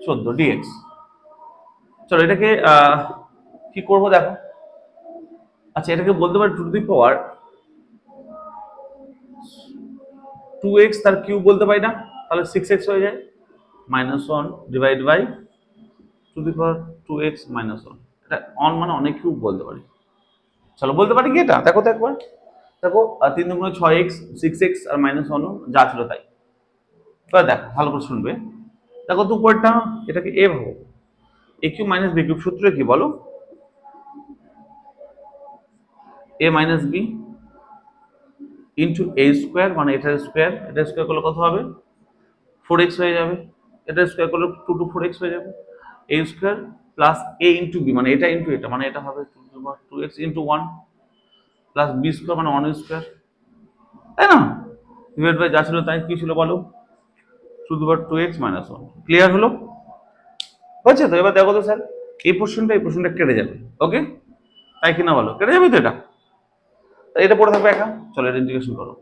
14 dx। চলো এটাকে কি করব দেখো। আচ্ছা, এটাকে বলতে পারি 2 to the power 2x তার কিউব বলতে পারি না, তাহলে 6x হয়ে যায়, minus 1 divide by 2 to the power 2x minus 1। এটা অন মানে অনেক কিউব বলতে পারি। চলো বলতে পারি কি এটা, দেখো তো একবার। দেখো 3 দুগুণে 6x, 6x আর -1 যা ছিল তাই। এবার দেখো ভালো করে শুনবে। দেখো তো উপরটা, এটাকে a ভাবো, a cube minus b cube সূত্র কি বলো, a minus b into a square, মানে এটার স্কোয়ার, এটা স্কোয়ার করলে কত হবে 4x হয়ে যাবে, এটা স্কোয়ার করলে 2 to 4x হয়ে যাবে, a square plus a into b, মানে এটা ইন্টু এটা, মানে এটা হবে 2x into 1 plus b square মানে 1 স্কোয়ার, তাই না। ডিভাইড বাই যা ছিল তাই, কি ছিল বলো, 2 to the power 2x minus 1। Clear হলো, হয়েছে তো। এবার দেখো তো স্যার, এই পোর্শনটা কেটে যাবে, ওকে, তাই কিনা বলো, কেটে যাবে তো এটা, এটা পড়ে থাকবে একা। চলো এটা ইন্টিগ্রেশন করো।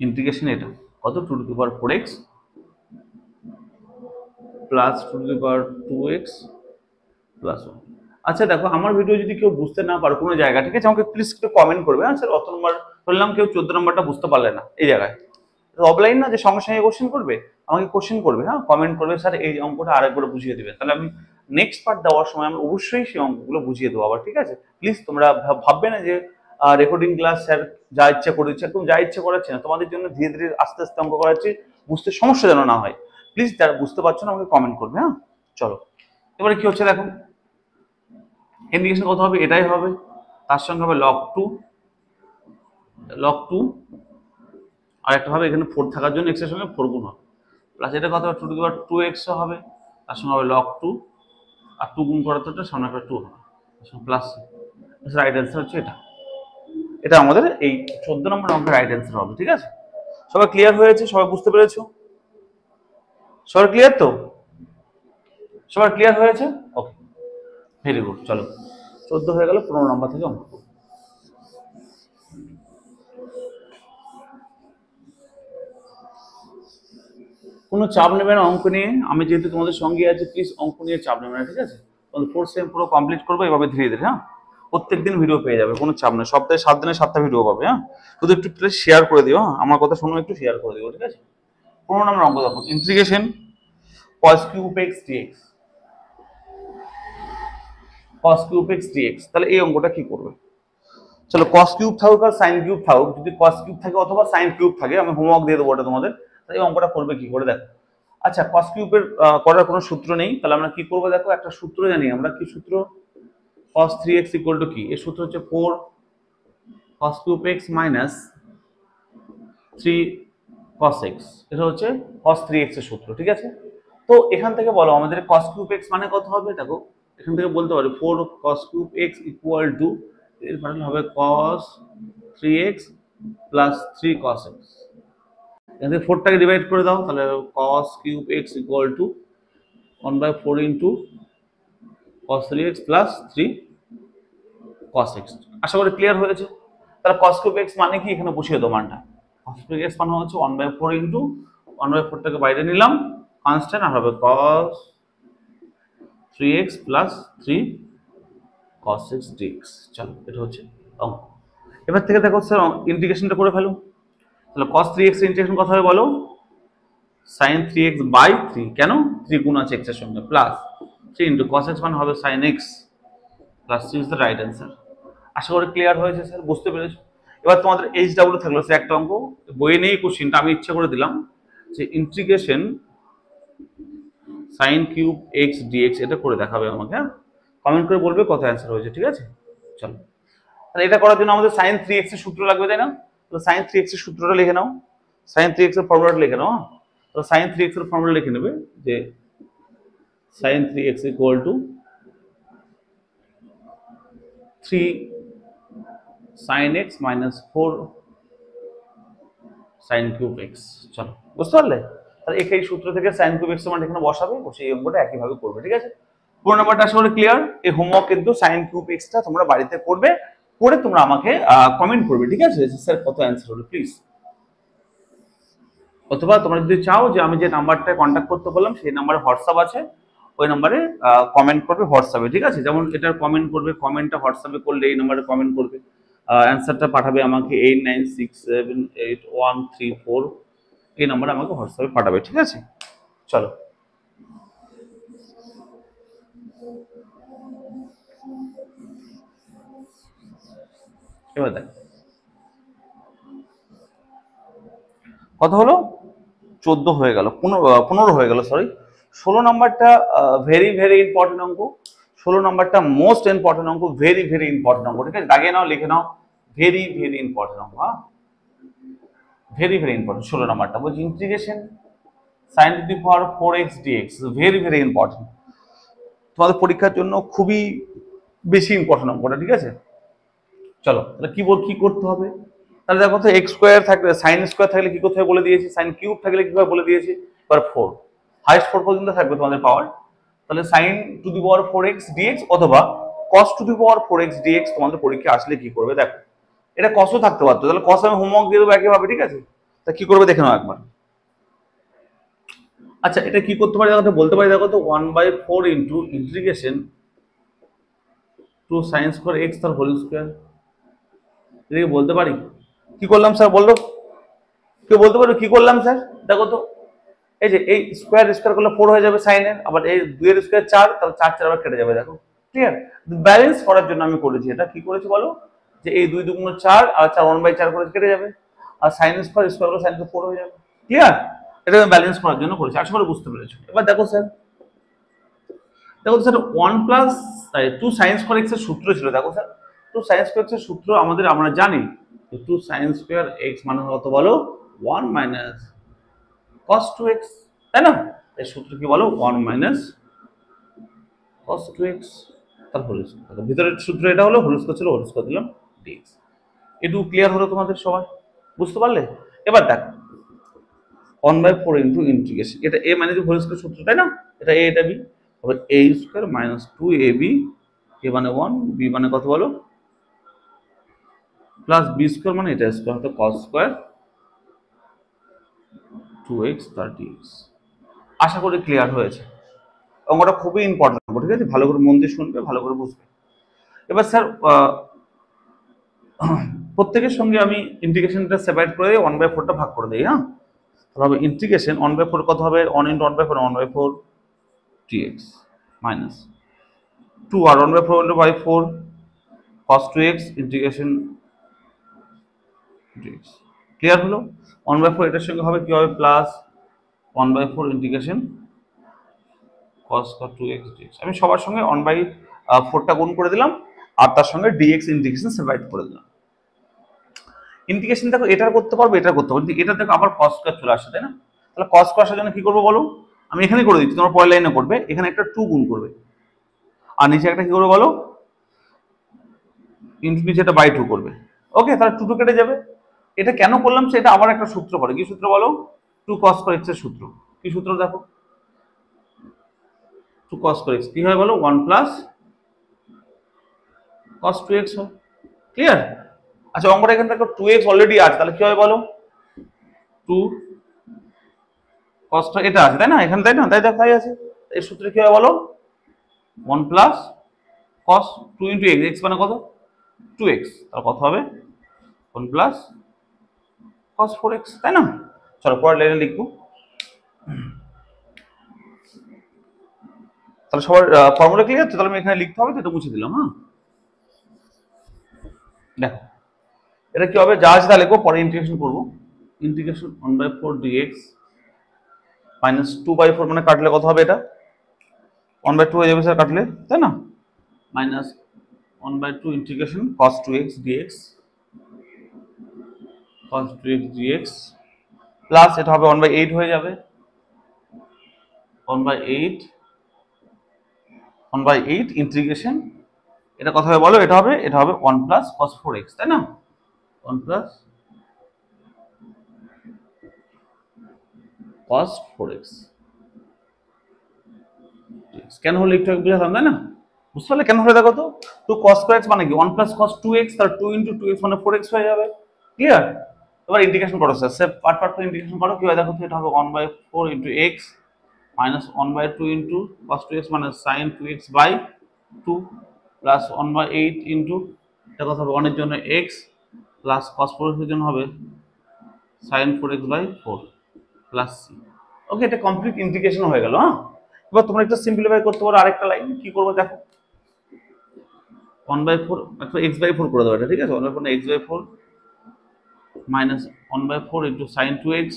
ইন্টিগ্রেশন এটা কত, 2 to the power 4x plus 2 to the power 2x plus 1। আচ্ছা দেখো, আমার ভিডিও যদি কেউ বুঝতে না পারো কোনো জায়গা, ঠিক আছে, আমাকে প্লিজ একটু কমেন্ট করবে। হ্যাঁ স্যার, অত নম্বর বললাম, কেউ 14 নম্বরটা বুঝতে পারলে না এই জায়গায়, অফলাইন না যে সঙ্গে সঙ্গে কোশ্চেন করবে, আমাকে কোশ্চেন করবে, হ্যাঁ কমেন্ট করবে, স্যার এই অঙ্কটা আরেকবার বুঝিয়ে দেবে, তাহলে আমি নেক্সট পার্ট দেওয়ার সময় আমি অবশ্যই সেই অঙ্কগুলো বুঝিয়ে দেবো আবার, ঠিক আছে। প্লিজ তোমরা ভাববে না যে রেকর্ডিং ক্লাস স্যার যা ইচ্ছা করে দিচ্ছে, একদম যা ইচ্ছা করাচ্ছে না, তোমাদের জন্য ধীরে ধীরে আস্তে আস্তে অঙ্ক করাচ্ছি, বুঝতে সমস্যা যেন না হয়। প্লিজ যারা বুঝতে পারছো না আমাকে কমেন্ট করবে, হ্যাঁ। চলো এবারে কি হচ্ছে দেখো, ইন্টিগ্রেশন কত হবে, এটাই হবে, তার সঙ্গে হবে log 2 আর একটা হবে এখানে 4 থাকার জন্য x এর সঙ্গে 4 গুণ হবে, প্লাস এটা কত হবে 2 to the power 2x হবে, তার সঙ্গে হবে log 2 আর 2 গুণ করার তো সামনে একটা 2 হবে, প্লাস রাইট অ্যান্সার হচ্ছে এটা। এটা আমাদের এই 14 নম্বর অঙ্কের রাইট অ্যান্সার হবে, ঠিক আছে। সবাই ক্লিয়ার হয়েছে, সবাই বুঝতে পেরেছো, সবাই ক্লিয়ার তো, সবাই ক্লিয়ার হয়েছে, ওকে ভেরি গুড। চলো 14 হয়ে গেল, 15 নম্বর থেকে অঙ্ক। কোনো চাপ নেবে না অঙ্ক নিয়ে, আমি যেহেতু তোমাদের সঙ্গে আছি, প্লিজ অঙ্ক নিয়ে চাপ নেবে না, ঠিক আছে। তোমাদের 4 সেম পুরো কমপ্লিট করবো এভাবে ধীরে ধীরে, হ্যাঁ। প্রত্যেকদিন ভিডিও পেয়ে যাবে, কোনো চাপ নেই, সপ্তাহে 7 দিনে 7টা ভিডিও পাবে, হ্যাঁ। শুধু একটু প্লিজ শেয়ার করে দিও, হ্যাঁ, আমার কথা শুনো, একটু শেয়ার করে দিও, ঠিক আছে। 15 নম্বর অঙ্ক দেখো, integration cos cube x dx, cos cube x dx, তাহলে এই অঙ্কটা কি করবে। চলো cos কিউব থাকুক আর sin কিউব থাকুক, যদি cos কিউব থাকে অথবা sin কিউব থাকে, আমি হোমওয়ার্ক দিয়ে দেবো ওটা তোমাদের, তাই এই অঙ্কটা করবে কি করে দেখো। আচ্ছা, cos কিউবের করার কোনো সূত্র নেই, তাহলে আমরা কি করবো দেখো, একটা সূত্র জানি আমরা, কি সূত্র, cos 3x ইকুয়াল টু কি, এর সূত্র হচ্ছে 4 cos cube x minus 3 cos x, এটা হচ্ছে cos 3x এর সূত্র, ঠিক আছে। তো এখান থেকে বলো আমাদের cos কিউব x মানে কত হবে, দেখো এখান থেকে বলতে পারি 4 cos cube x equal to, এর মানে হবে cos 3x plus 3 cos x, এখান থেকে 4টাকে ডিভাইড করে দাও, তাহলে cos cube x equal to 1/4 into cos 3x plus 3 cos x। আশা করি ক্লিয়ার হয়েছে। তাহলে cos কিউব x মানে কি, এখানে বসিয়ে দাও মানটা, cos কিউব x মানে হচ্ছে 1/4 ইন্টু 1/4টাকে বাইরে নিলাম কনস্ট্যান্ট, আর হবে cos 3x plus 3 cos x dx। চলো এটা হচ্ছে অঙ্ক। এবার থেকে দেখো স্যার ইন্টিগ্রেশনটা করে ফেলো। তাহলে cos 3x এর ইন্টিগ্রেশন কত হবে বলো, sin 3x বাই 3, কেন 3 গুণ আছে x এর সঙ্গে, প্লাস 3 ইন্টু cos x মানে হবে sin x plus 3 is the right answer. আশা করি ক্লিয়ার হয়েছে স্যার, বুঝতে পেরেছো? এবার তোমাদের এইচ ডাব্লিউ থাকলো স্যার একটা অঙ্ক, বইয়ে নেই কোশ্চিনটা, আমি ইচ্ছা করে দিলাম যে integration sin cube x dx এটা করে দেখাবে আমাকে, হ্যাঁ কমেন্ট করে বলবে কত অ্যান্সার হয়েছে, ঠিক আছে? চলো, তাহলে এটা করার জন্য আমাদের sin 3x এর সূত্র লাগবে, তাই না? তো sin 3x এর সূত্রটা লিখে নাও, sin 3x এর ফর্মুলাটা লিখে নাও। তো sin 3x এর ফর্মুলা লিখে নেবে যে sin 3x equal to 3 sin x minus 4 sin cube x। চলো, বুঝতে পারলে? তাহলে এই সূত্র থেকে sin কিউব x মানে এখানে বসাবে, বসে এই অঙ্কটা একইভাবে করবে, ঠিক আছে? পুরো নাম্বারটা আশা করি ক্লিয়ার। এই হোমওয়ার্ক কিন্তু sin কিউব x টা তোমরা বাড়িতে করবে, করে তোমরা আমাকে কমেন্ট করবে, ঠিক আছে? স্যার কত অ্যান্সার হলো প্লিজ। অথবা তোমরা যদি চাও যে আমি যে নাম্বারটায় কন্ট্যাক্ট করতে বললাম সেই নাম্বারে হোয়াটসঅ্যাপ আছে, ওই নাম্বারে কমেন্ট করবে হোয়াটসঅ্যাপে, ঠিক আছে? যেমন এটার কমেন্ট করবে, কমেন্টটা হোয়াটসঅ্যাপে করলে এই নাম্বারে কমেন্ট করবে, অ্যান্সারটা পাঠাবে আমাকে 89678134, এই নাম্বারে আমাকে হোয়াটসঅ্যাপে পাঠাবে, ঠিক আছে? চলো, এবার দেখ কত হলো, 14 হয়ে গেল, 15 হয়ে গেল, সরি। 16 নাম্বারটা ভেরি ভেরি ইম্পর্টেন্ট অঙ্ক, 16 নাম্বারটা মোস্ট ইম্পর্টেন্ট অঙ্ক, ভেরি ভেরি ইম্পর্টেন্ট অঙ্ক, ঠিক আছে? দাগিয়ে নাও, লিখে নাও, ভেরি ভেরি ইম্পর্টেন্ট অঙ্ক, হ্যাঁ ভেরি ভেরি ইম্পর্টেন্ট। 16 নাম্বারটা বলছি integration sin two the power 4x dx, very very important, তোমাদের পরীক্ষার জন্য খুবই বেশি ইম্পর্টেন্ট অঙ্কটা, ঠিক আছে? চলো, তাহলে কি করতে হবে, তাহলে দেখো তো এক্স স্কোয়ার থাকলে, সাইন স্কোয়ার থাকলে কি করতে হবে বলে দিয়েছি, সাইন কিউব থাকলে কি বলে দিয়েছি, এবার 4 হাইস্ট 4 পর্যন্ত থাকবে তোমাদের পাওয়ার। তাহলে sine to the power 4x dx অথবা cos to the power 4x dx তোমাদের পরীক্ষা আসলে কি করবে দেখো, এটা কসও থাকতে পারতো, তাহলে কস আমি হোমওয়ার্ক দিয়ে দেবো একইভাবে, ঠিক আছে? তা কি করবে দেখে নাও একবার। আচ্ছা, এটা কি করতে পারি দেখো, বলতে পারি দেখো তো 1/4 into integration two sine square x তার হোল স্কোয়ার, এটাকে বলতে পারি। কি করলাম স্যার বললো, কেউ বলতে পারো কি করলাম স্যার? দেখো তো, এই যে এই স্কোয়ার স্কোয়ার করলে 4 হয়ে যাবে সাইনের, আবার এই 2 এর স্কোয়ার 4, তাহলে 4 4 আবার কেটে যাবে, দেখো ক্লিয়ার? ব্যালেন্স করার জন্য আমি করেছি এটা, কি করেছি বলো, যে এই 2 2 4 আর 4 1/4 করে কেটে যাবে, আর সাইন স্কোয়ার স্কোয়ার করলে সাইন 4 হয়ে যাবে, ক্লিয়ার? এটা আমি ব্যালেন্স করার জন্য করেছি, আশা করি বুঝতে পেরেছো। এবার দেখো স্যার, দেখো sir 1 plus 2 sign square x এর সূত্র ছিল, দেখো স্যার 2 সাইন স্কোয়ার এক্স এর সূত্র আমরা জানি 2 সাইন স্কোয়ার এক্স মানে কত বলো, 1 মাইনাস cos 2x, তাই না? এই সূত্র কি বলো, 1 মাইনাস cos 2x তার হোল স্কয়ার, ভিতরের সূত্র এটা হলো, হোল স্কয়ার ছিল, হোল স্কয়ার দিলাম dx। এটুকু ক্লিয়ার হলো তোমাদের সবাই, বুঝতে পারলে? এবার দেখো 1/4 ইন্টু ইন্টিগ্রেশন, এটা a মানে হোল স্কয়ার সূত্র, তাই না? এটা a এটা b, আবার a square minus 2ab, a মানে 1, b মানে কত বলো, প্লাস b স্কয়ার মানে এটা স্কয়ার, হতো cos স্কয়ার 2x তার dx। আশা করি ক্লিয়ার হয়েছে, অঙ্কটা খুবই ইম্পর্টেন্ট, ঠিক আছে? ভালো করে মন দিয়ে শুনবে, ভালো করে বুঝবে। এবার স্যার প্রত্যেকের সঙ্গে আমি ইন্টিগ্রেশনটা সেপারেট করে 1/4টা ভাগ করে দিই, হ্যাঁ? তাহলে ইন্টিগ্রেশন 1/4 কত হবে, 1 ইন্টু 1/4 1/4 dx মাইনাস 2 আর 1/4 into 4 cos 2x integration dx। Clear হলো? 1/4 এটার সঙ্গে হবে কি হবে, plus 1/4 integration cos 2x dx। আমি সবার সঙ্গে 1/4টা গুণ করে দিলাম, আর তার সঙ্গে dx ইন্টিগ্রেশন সেপারেট করে দিলাম। ইন্টিগ্রেশন দেখো এটার করতে পারবো, এটার করতে পারবো, এটা দেখো আবার cos স্কয়ার চলে আসছে, তাই না? তাহলে cos স্কয়ার আসার জন্য কি করবো বলো, আমি এখানে করে দিচ্ছি, তোমরা পরের লাইনে করবে, এখানে একটা 2 গুণ করবে, আর নিচে একটা কি করবে বলো, নিচে একটা বাই 2 করবে, ওকে? তাহলে 2 কেটে যাবে। এটা কেন করলাম সেটা আবার একটা সূত্র পড়ে, কি সূত্র বলো, 2 cos স্কয়ার x এর সূত্র, কি সূত্র দেখো, 2 cos স্কয়ার x কি হয় বলো, 1 প্লাস cos 2x হয়, ক্লিয়ার? আচ্ছা, অঙ্কটা এখানে দেখো 2x অলরেডি আছে, তাহলে কি হয় বলো, 2 cos এটা আছে, তাই না? এখানে, তাই না? তাই আছে, এই সূত্রে কি হয় বলো, 1 plus cos 2 into x, x মানে কত 2x, তাহলে কত হবে 1 প্লাস cos 4x, তাই না? চলো পরের লাইনে লিখবো। তাহলে সবার ফর্মুলা ক্লিয়ার আছে? তাহলে আমি এখানে লিখতে হবে তো, এটা মুছে দিলাম। হ্যাঁ, দেখো এটা কি হবে, যা আছে তা লিখবো, পরে ইন্টিগ্রেশন করবো। ইন্টিগ্রেশন 1/4 dx মাইনাস 2/4, মানে কাটলে কত হবে, এটা 1/2 হয়ে যাবে স্যার কাটলে, তাই না? Minus 1/2 integration cos 2x dx, cos 2x dx plus এটা হবে 1/8 হয়ে যাবে, 1/8 ইন্টিগ্রেশন, এটা কথা হবে বলো, এটা হবে 1 প্লাস cos 4x, তাই না? 1 প্লাস cos 4x কেন হলো একটু বুঝালাম, তাই না? বুঝতে পারলে কেন হলো? দেখো তো 2 cos square x মানে কি 1 প্লাস cos 2x, তার 2 ইনটু 2x মানে 4x হয়ে যাবে। ক্লিয়ার? এবার ইন্টিগ্রেশন করো স্যার, সে পার্ট করে ইন্টিগ্রেশন করো। কি হয় দেখো তো, এটা হবে 1/4 into x minus 1/2 into cos 2x মানে sin 2x by 2 plus 1/8 into এটা কত হবে 1 এর জন্য x প্লাস cos 4x এর জন্য হবে sin 4x by 4 plus c। Okay, এটা কমপ্লিট ইন্টিগ্রেশন হয়ে গেল। হ্যাঁ, এবার তোমরা একটা সিম্পলিফাই করতে পারো আরেকটা লাইন। কি করবো দেখো, 1/4 একটা x/4 করে দেবো, এটা ঠিক আছে? 1/4 না x/4 minus 1/4 into sin 2x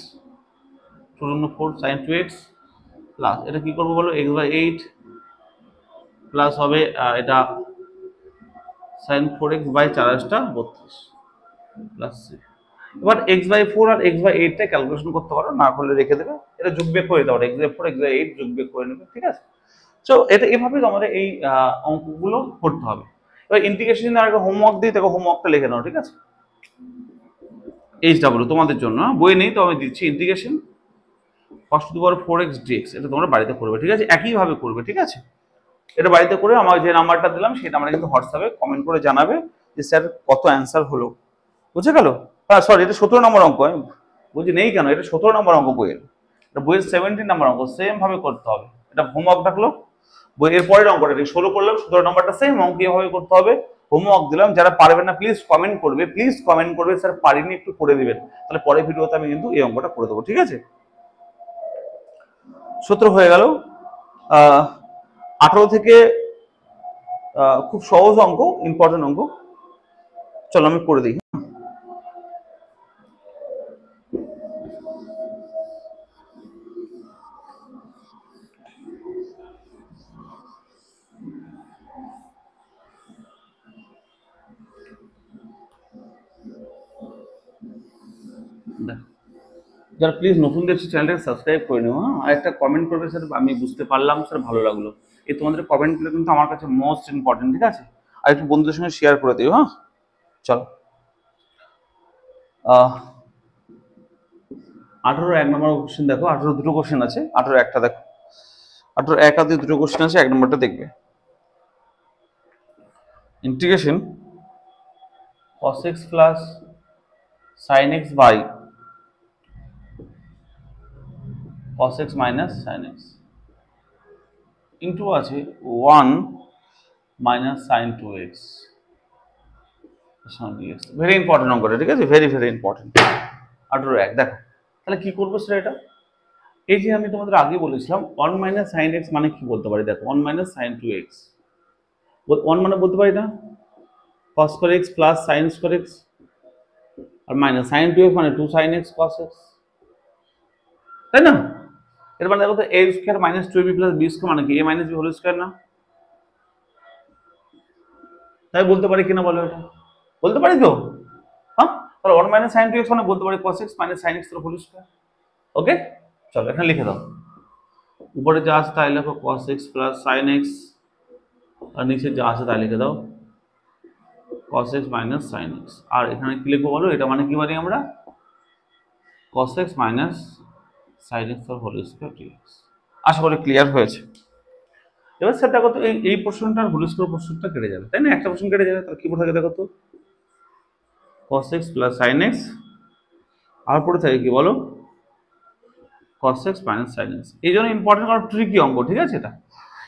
2 4 sin 2x plus এটা কি করবো বলো, x/8 প্লাস হবে এটা sin 4x by 4 32 plus c। এবার x/4 আর x/8 টা ক্যালকুলেশন করতে পারো, না করলে রেখে দেবে, এটা যোগ বিয়োগ করে দাও, x/4 x/8 যোগ বিয়োগ করে নেবে, ঠিক আছে? সো এটা এভাবে আমাদের এই অঙ্কগুলো করতে হবে। এবার ইন্টিগ্রেশন আর একটা হোমওয়ার্ক দিই, দেখো হোমওয়ার্কটা লিখে নাও, ঠিক আছে? HW তোমাদের জন্য, বই নেই তো আমি দিচ্ছি। Integration cos to the power 4x dx, এটা তোমরা বাড়িতে করবে, ঠিক আছে? একই ভাবে করবে, ঠিক আছে? এটা বাড়িতে করে আমাকে যে নাম্বারটা দিলাম সেই নাম্বারে কিন্তু হোয়াটসঅ্যাপে কমেন্ট করে জানাবে যে স্যার কত অ্যান্সার হলো। বুঝে গেল? হ্যাঁ সরি, এটা 17 নম্বর অঙ্ক। আমি বুঝি নেই কেন, এটা 17 নম্বর অঙ্ক বইয়ের, এটা বইয়ের 17 নম্বর অঙ্ক, সেম ভাবে করতে হবে। এটা হোমওয়ার্ক থাকলো, বইয়ের পরের অঙ্কটা 16 করলাম, 17 নম্বরটা সেম অঙ্ক এভাবে করতে হবে। হোমওয়ার্ক দিলাম, যারা পারবেন না প্লিজ কমেন্ট করবে, স্যার পারিনি একটু করে দিবেন, তাহলে পরের ভিডিওতে আমি কিন্তু এই অঙ্কটা করে দেবো, ঠিক আছে? 17 হয়ে গেল। 18 থেকে খুব সহজ অঙ্ক, ইম্পর্টেন্ট অঙ্ক, চলো আমি করে দিই। যারা প্লিজ নতুন দেখছি চ্যানেলটাকে সাবস্ক্রাইব করে নিও। হ্যাঁ, আর একটা কমেন্ট করবে স্যার আমি বুঝতে পারলাম, স্যার ভালো লাগলো। এই তোমাদের কমেন্টগুলো কিন্তু আমার কাছে মোস্ট ইম্পর্টেন্ট, ঠিক আছে? আর একটু বন্ধুদের সঙ্গে শেয়ার করে দিও। হ্যাঁ, চলো 18 1 নম্বর কোশ্চেন দেখো। 18 দুটো কোশ্চেন আছে, 18 একটা দেখো, 18 এক আর দুটো কোশ্চেন আছে, 1 নম্বরটা দেখবে। Integration cos x plus sin x by cos x minus sin x into আছে 1 minus sin 2x dx। Very important অঙ্কটা, ঠিক আছে? Very very important. 18 এক দেখো, তাহলে কি করবো স্যার এটা? এই যে আমি তোমাদের আগে বলেছিলাম 1 মাইনাস sin x মানে কি বলতে পারি দেখো, 1 মাইনাস sin 2x, 1 মানে বলতে পারি না cos square x plus sin square x, আর মাইনাস sin 2x মানে 2 sin x cos x, তাই না? এর মানে দেখো তো a square minus 2ab plus b square মানে কি a minus b whole square না? তাই বলতে পারি কিনা বলো, এটা বলতে পারি তো? হ্যাঁ, তাহলে 1 মাইনাস sin 2x মানে বলতে পারি cos x minus sin x এর হোল স্কয়ার। ওকে, চলো এখানে লিখে দাও, উপরে যা আছে তাই লেখো cos x plus sin x, আর নিচে যা আছে তাই লিখে দাও cos x minus sin x। আর এখানে কি লিখবো বলো, এটা মানে কি পারি আমরা, cos x minus sin x এর হোল স্কয়ার dx। আশা করি ক্লিয়ার হয়েছে। এবার স্যার দেখো তো এই পোর্শনটার হোল স্কয়ার পোর্শনটা কেটে যাবে, তাই না? একটা পোর্শন কেটে যাবে, তাহলে কি পড়ে থাকে দেখো তো, cos x plus sin x, আর পড়ে থাকে কি বলো, cos x minus sin x। এই জন্য ইম্পর্টেন্ট কারণ ট্রিকি অঙ্ক, ঠিক আছে? এটা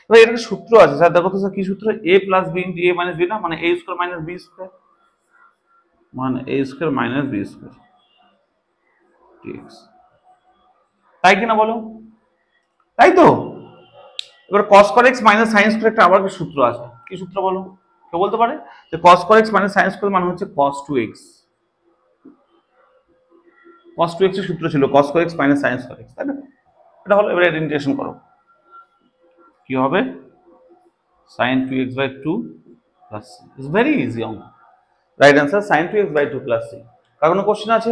এবার এর একটা সূত্র আছে স্যার, দেখো তো স্যার কি সূত্র, a plus b into a minus b না, মানে a square minus b square, মানে a square minus b square. dx, তাই কিনা বলো? তাই তো। এবার cos square x minus sin square একটা আবার কি সূত্র আছে, কি সূত্র বলো? কেউ বলতে পারে? যে cos square x minus sin square মানে হচ্ছে cos 2x। cos 2x এর সূত্র ছিল cos square x minus sin square x, তাই না? এটা হলো, এবারে ইন্টিগ্রেশন করো, কি হবে? sin 2x by 2 plus c, is very easy অঙ্ক। Right answer sin 2x by 2 plus c। কার কোনো কোশ্চেন আছে?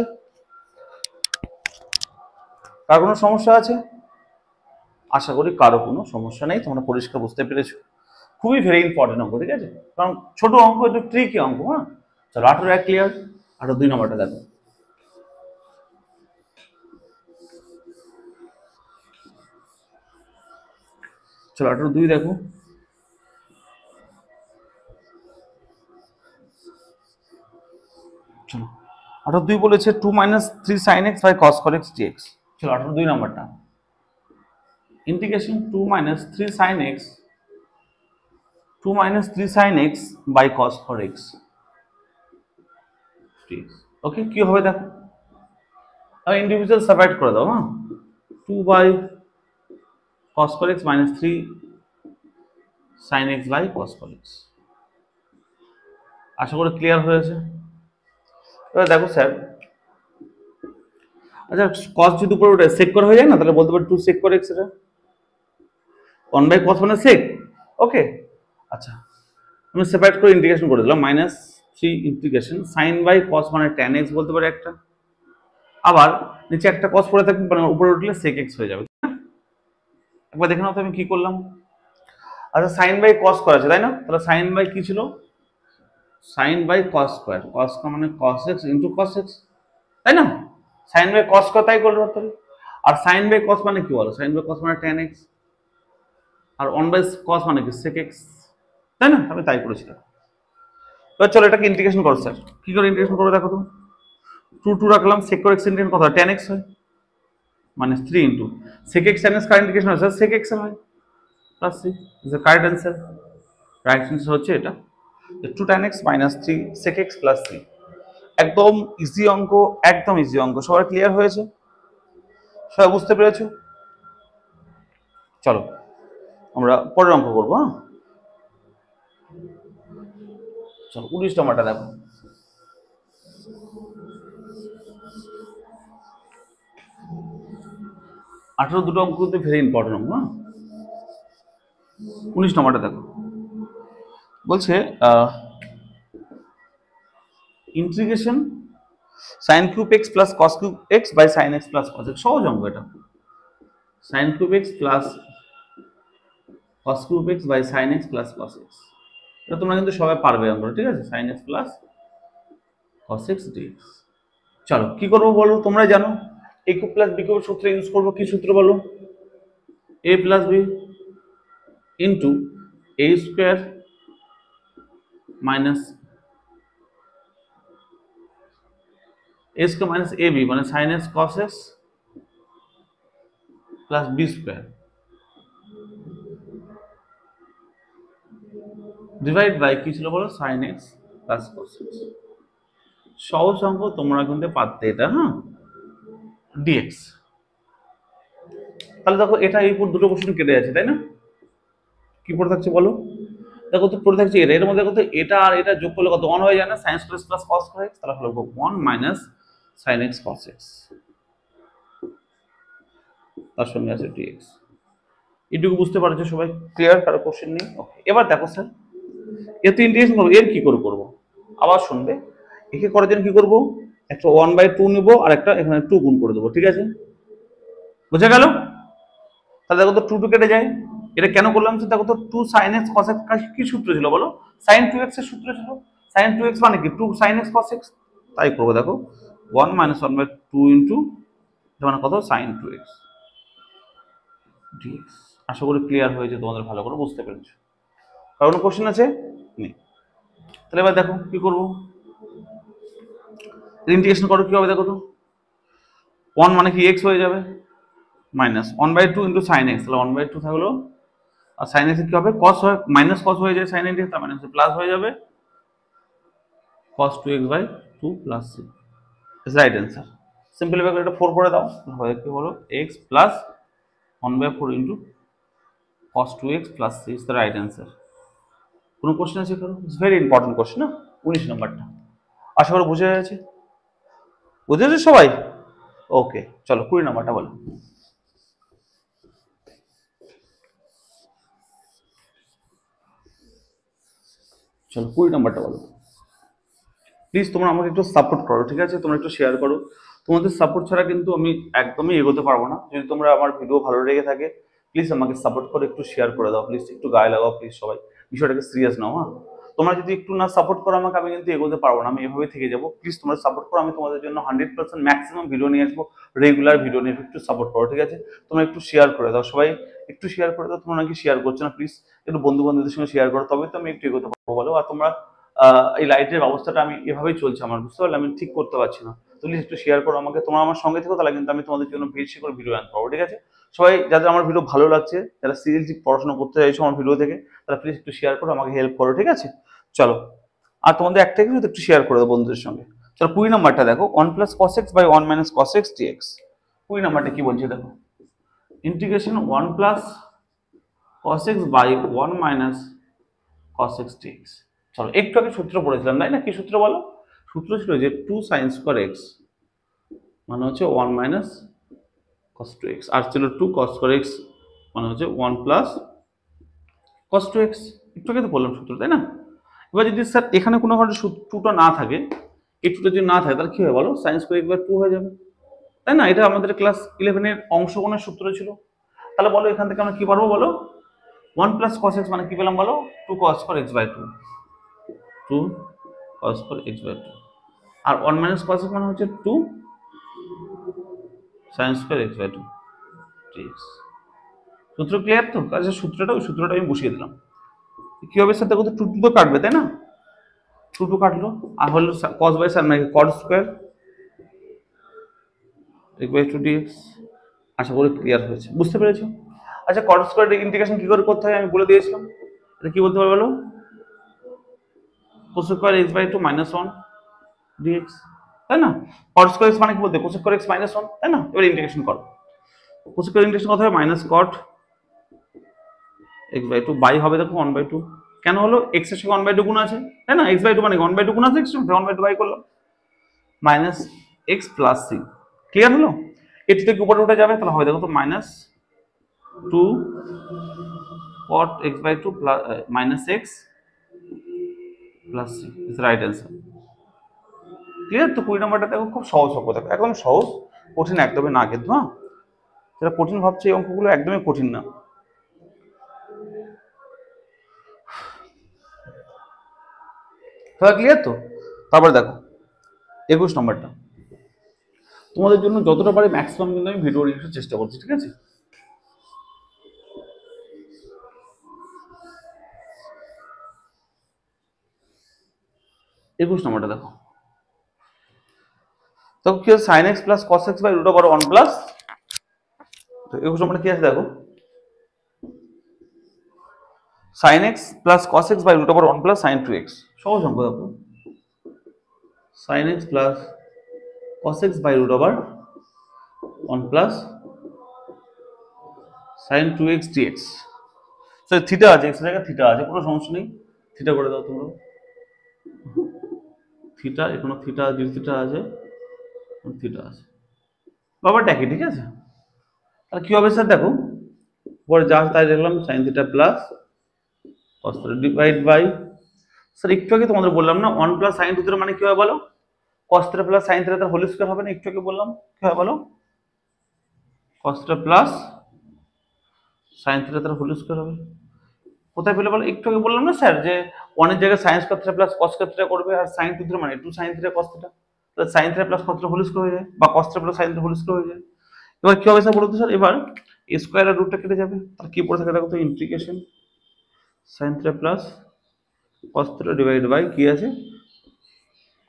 কার কোনো সমস্যা আছে? আশা করি কারো কোনো সমস্যা নেই, তোমরা পরিষ্কার বুঝতে পেরেছো। খুবই ভেরি ইম্পর্টেন্ট অঙ্ক, ঠিক আছে? কারণ ছোট অঙ্ক, একটু ট্রিকি অঙ্ক। হ্যাঁ, চলো 18 এক ক্লিয়ার। 2 নম্বরটা দেখো। চলো 2 দেখো। চলো 2 বলেছে 2 minus 3 sin x by cos square x dx। চলো 2 নম্বরটা, integration 2 minus 3 sin x, 2 minus 3 sin x by cos square x dx। ওকে, কি হবে দেখো, আমি ইন্ডিভিজুয়াল সেপারেট করে দাও। হ্যাঁ, 2 by cos square x minus 3 sin x by cos square x। আশা করি ক্লিয়ার হয়েছে। এবার দেখো স্যার, আচ্ছা cos যদি উপরে উঠে sec করা হয়ে যায় না, তাহলে বলতে পারি 2 sec করে x, এটা 1 by cos মানে sec। ওকে, আচ্ছা আমি সেপারেট করে ইন্টিগ্রেশন করে দিলাম, -3 ইন্টিগ্রেশন sin by cos মানে tan x বলতে পারি একটা, আবার নিচে একটা cos পড়ে থাকবে, মানে উপরে উঠলে sec x হয়ে যাবে। একবার দেখে নাও তো আমি কি করলাম। আচ্ছা sin by cos করা আছে, তাই না? তাহলে sin by কি ছিল? sin by cos square, cos মানে cos x into cos x, তাই না? sin by cos স্কয়ার তাই করলে হতো। আর sin by cos মানে কি বলো? sin by cos মানে tan x, R 1 by cos মানে কি sec x, তাই না? আমি তাই করেছিলাম। এবার চলো এটাকে ইন্টিগ্রেশন করো স্যার। কি করে ইন্টিগ্রেশন করবে দেখো তো। 2 রাখলাম, sec x ইন্টিগ্রেশন কত হয়? tan x হয়, মানে 3 into sec x tan x কার ইন্টিগ্রেশন হয় স্যার? sec x এর হয়, plus c is the correct answer. Right answer হচ্ছে এটা, 2 tan x minus 3 sec x plus c। একদম ইজি অঙ্ক, একদম ইজি অঙ্ক। সবার ক্লিয়ার হয়েছে? সবাই বুঝতে পেরেছো? চলো আমরা পরের অঙ্ক করবো। হ্যাঁ, চলো 19 নম্বরটা দেখো। 18 দুটো অঙ্ক কিন্তু ভেরি ইম্পর্টেন্ট অঙ্ক। হ্যাঁ, 19 নম্বরটা দেখো, বলছে integration sin cube x plus cos cube x by sin x plus cos x। সহজ অঙ্ক এটা, sin cube x plus cos cube x by sin x plus cos x। এটা তোমরা কিন্তু সবাই পারবে অঙ্কটা, ঠিক আছে? sin x plus cos x dx। চলো কি করবো বলো, তোমরা জানো a কিউব প্লাস b কিউবের সূত্র ইউজ করবো। কি সূত্র বলো? a plus b into a square minus a square minus ab মানে sin x cos x plus b square divide by কি ছিল বলো? sin x plus cos x। সহজ অঙ্ক, তোমরা কিন্তু পারতে এটা। হ্যাঁ, dx। তাহলে দেখো এটা এই উপর দুটো কোশ্চেন কেটে যাচ্ছে, তাই না? কি পড়ে থাকছে বলো? দেখো তো পড়ে থাকছে এটা, এর মধ্যে দেখো তো এটা আর এটা যোগ করলে কত? 1 হয়ে যায় না? sin x plus cos x, তাহলে হলো 1 minus sin x cos x, তার সঙ্গে আছে dx। এটুকু বুঝতে পারছো সবাই? ক্লিয়ার? কারো কোশ্চেন নেই? ওকে, এবার দেখো স্যার, এর তো ইন্টিগ্রেশন করবো, এর কি করে করবো? আবার শুনবে, একে করার জন্য কি করবো? একটা 1/2 নিবো আর একটা এখানে 2 গুণ করে দেবো, ঠিক আছে? বুঝে গেল? তাহলে দেখো তো 2 কেটে যায়। এটা কেন করলাম? দেখো তো 2 sin x cos x কি সূত্র ছিল বলো? sin 2x এর সূত্র ছিল। sin 2x মানে কি? 2 sin x cos x। তাই করবো, দেখো 1 minus 1/2 ইন্টু মানে কত? sin 2x dx। আশা করি ক্লিয়ার হয়েছে, তোমাদের ভালো করে বুঝতে পেরেছো। কারণ কোশ্চেন আছে নেই? তাহলে এবার দেখো কি করবো, ইন্টিগ্রেশন করো, কি হবে দেখো তো। 1 মানে কি x হয়ে যাবে, মাইনাস 1/2 ইন্টু sin x, তাহলে 1/2 থাকলো, আর sin x কি হবে? cos হয়, মাইনাস cos হয়ে যায় sin x, তার মানে প্লাস হয়ে যাবে cos 2x by 2 plus c। Right answer. Simplify করে এটা 4 করে দাও, হয় কি হলো x plus 1/4 into cos 2x plus 3 is the right answer. কোনো কোশ্চেন আছে কারো? ইটস ভেরি ইম্পর্টেন্ট কোশ্চেন না, 19 নম্বরটা। আশা করি বুঝে গেছে, বুঝেছে সবাই? ওকে, চলো 20 নম্বরটা বলো। চলো 20 নম্বরটা বলো। প্লিজ তোমরা আমাকে একটু সাপোর্ট করো, ঠিক আছে? তোমরা একটু শেয়ার করো, তোমাদের সাপোর্ট ছাড়া কিন্তু আমি একদমই এগোতে পারবো না। যদি তোমরা আমার ভিডিও ভালো লেগে থাকে প্লিজ আমাকে সাপোর্ট করে একটু শেয়ার করে দাও, প্লিজ একটু গায়ে লাগাও প্লিজ সবাই, বিষয়টাকে সিরিয়াস নাও। হ্যাঁ, তোমরা যদি একটু না সাপোর্ট করো আমাকে, আমি কিন্তু এগোতে পারবো না, আমি এভাবে থেকে যাবো। প্লিজ তোমরা সাপোর্ট করো, আমি তোমাদের জন্য 100% ম্যাক্সিমাম ভিডিও নিয়ে আসবো, রেগুলার ভিডিও নিয়ে একটু সাপোর্ট করো, ঠিক আছে? তোমরা একটু শেয়ার করে দাও সবাই, একটু শেয়ার করে দাও। তোমরা নাকি শেয়ার করছো না, প্লিজ একটু বন্ধু বান্ধবদের সঙ্গে শেয়ার করো, তবে তো আমি একটু এগোতে পারবো বলো। আর তোমরা এই লাইটের অবস্থাটা আমি এভাবেই চলছে আমার, বুঝতে পারলে? আমি ঠিক করতে পারছি না, প্লিজ একটু শেয়ার করো আমাকে। তোমরা আমার সঙ্গে থেকো, তাহলে কিন্তু আমি তোমাদের জন্য বেশি করে ভিডিও আনতে পারবো, ঠিক আছে? সবাই যাদের আমার ভিডিও ভালো লাগছে, যারা সিরিয়াসলি পড়াশোনা করতে চাইছো আমার ভিডিও থেকে, তারা প্লিজ একটু শেয়ার করো, আমাকে হেল্প করো, ঠিক আছে? চলো, আর তোমাদের একটা কিছু একটু শেয়ার করে দাও বন্ধুদের সঙ্গে। চলো 20 নাম্বারটা দেখো, 1 plus cos x by 1 minus cos x dx। 20 নাম্বারটা কি বলছে দেখো, integration 1 plus cos x by 1 minus cos x dx। চলো, একটু আগে সূত্র পড়েছিলাম তাই না? কি সূত্র বলো? সূত্র ছিল যে 2 sin স্কয়ার x মানে হচ্ছে 1 মাইনাস cos 2x, আর ছিল 2 cos স্কয়ার x মানে হচ্ছে 1 প্লাস cos 2x। একটু আগে তো বললাম সূত্র, তাই না? এবার যদি স্যার এখানে কোনো কারণে টুটা না থাকে, এই টুটা যদি না থাকে তাহলে কি হবে বলো? সাইন স্কয়ার x বাই 2 হয়ে যাবে, তাই না? এটা আমাদের ক্লাস 11 এর অংশগণের সূত্র ছিল। তাহলে বলো এখান থেকে আমরা কি পারবো বলো? 1 প্লাস cos x মানে কি পেলাম বলো? 2 cos square x by 2, 2 cos square x by 2। আর 1 মাইনাস cos x মানে হচ্ছে 2 sin square x by 2 dx। সূত্র ক্লিয়ার তো? আচ্ছা, ওই সূত্রটা আমি বসিয়ে দিলাম। কি হবে স্যার? দেখো তো 2 তো কাটবে, তাই না? 2 কাটলো, আর হলো cos বাই sin মানে cot square x by 2 dx। আশা করি ক্লিয়ার হয়েছে, বুঝতে পেরেছো? আচ্ছা, cot স্কয়ার ইন্টিগ্রেশন কি করে করতে হয় আমি বলে দিয়েছিলাম। এটা কি বলতে হবে বলো? cos square x by 2 minus 1 dx, তাই না? cot স্কয়ার x মানে কি বলতে? cos স্কয়ার x মাইনাস 1, তাই না? এবার ইন্টিগ্রেশন করো, cos স্কয়ার ইন্টিগ্রেশন কত হবে? Minus cot x by 2 by হবে দেখো 1 বাই 2। কেন হলো? x এর সঙ্গে 1 বাই 2 গুণ আছে, তাই না? x বাই 2 মানে 1 বাই 2 গুণ আছে, x 1 বাই 2 বাই করলাম, minus x plus c। Clear হলো? এটি থেকে উপরে উঠে যাবে, তাহলে হবে দেখো তো minus 2 cot x by 2 plus minus x plus c is right answer. Clear তো? 20 নম্বরটা দেখো খুব সহজ অঙ্ক, দেখো একদম সহজ, কঠিন একদমই না কিন্তু। হ্যাঁ, যারা কঠিন ভাবছে এই অঙ্কগুলো একদমই কঠিন না। ক্লিয়ার তো? তারপরে দেখো 21 নম্বরটা, তোমাদের জন্য যতটা পারি ম্যাক্সিমাম কিন্তু আমি ভিডিও নিয়ে আসার চেষ্টা করছি, ঠিক আছে? একুশ নম্বরটা দেখো, তো কি আছে? sin x plus cos x by root over 1 plus, তো 21 নম্বরটা কি আছে দেখো, sin x plus cos x by root over 1 plus sin 2x। সহজ অঙ্ক দেখো, sin x plus cos x by root over 1 plus sin 2x dx। তো theta আছে, x এর জায়গায় থিটা আছে, কোনো সমস্যা নেই, থিটা করে দাও তোমরা। থিটা, এখানে থিটা d থিটা আছে, থিটা আছে, ব্যাপারটা একই, ঠিক আছে? তাহলে কি হবে স্যার দেখো, পরে যা তাই দেখলাম, sin theta plus cos theta divide by, sir একটু আগে তোমাদের বললাম না 1 প্লাস sin থিটা মানে কি হবে বলো? cos theta plus sin theta তার হোল স্কয়ার হবে না? একটু আগে বললাম কি হবে বলো? cos theta plus sin theta তার হোল স্কয়ার হবে। কোথায় পেলে বলো? একটু আগে বললাম না স্যার যে 1 এর জায়গায় sin square theta plus cos square theta করবে, আর sin থিটা মানে 2 sin থিটা cos থিটা, তাহলে sin theta plus cos theta whole square হয়ে যায়, বা cos theta plus sin theta whole square হয়ে যায়। এবার কি হবে স্যার বলো তো স্যার? এবার স্কয়ার আর রুটটা কেটে যাবে, তাহলে কি পড়ে থাকে দেখো তো, integration sin theta plus cos theta divide by কি আছে,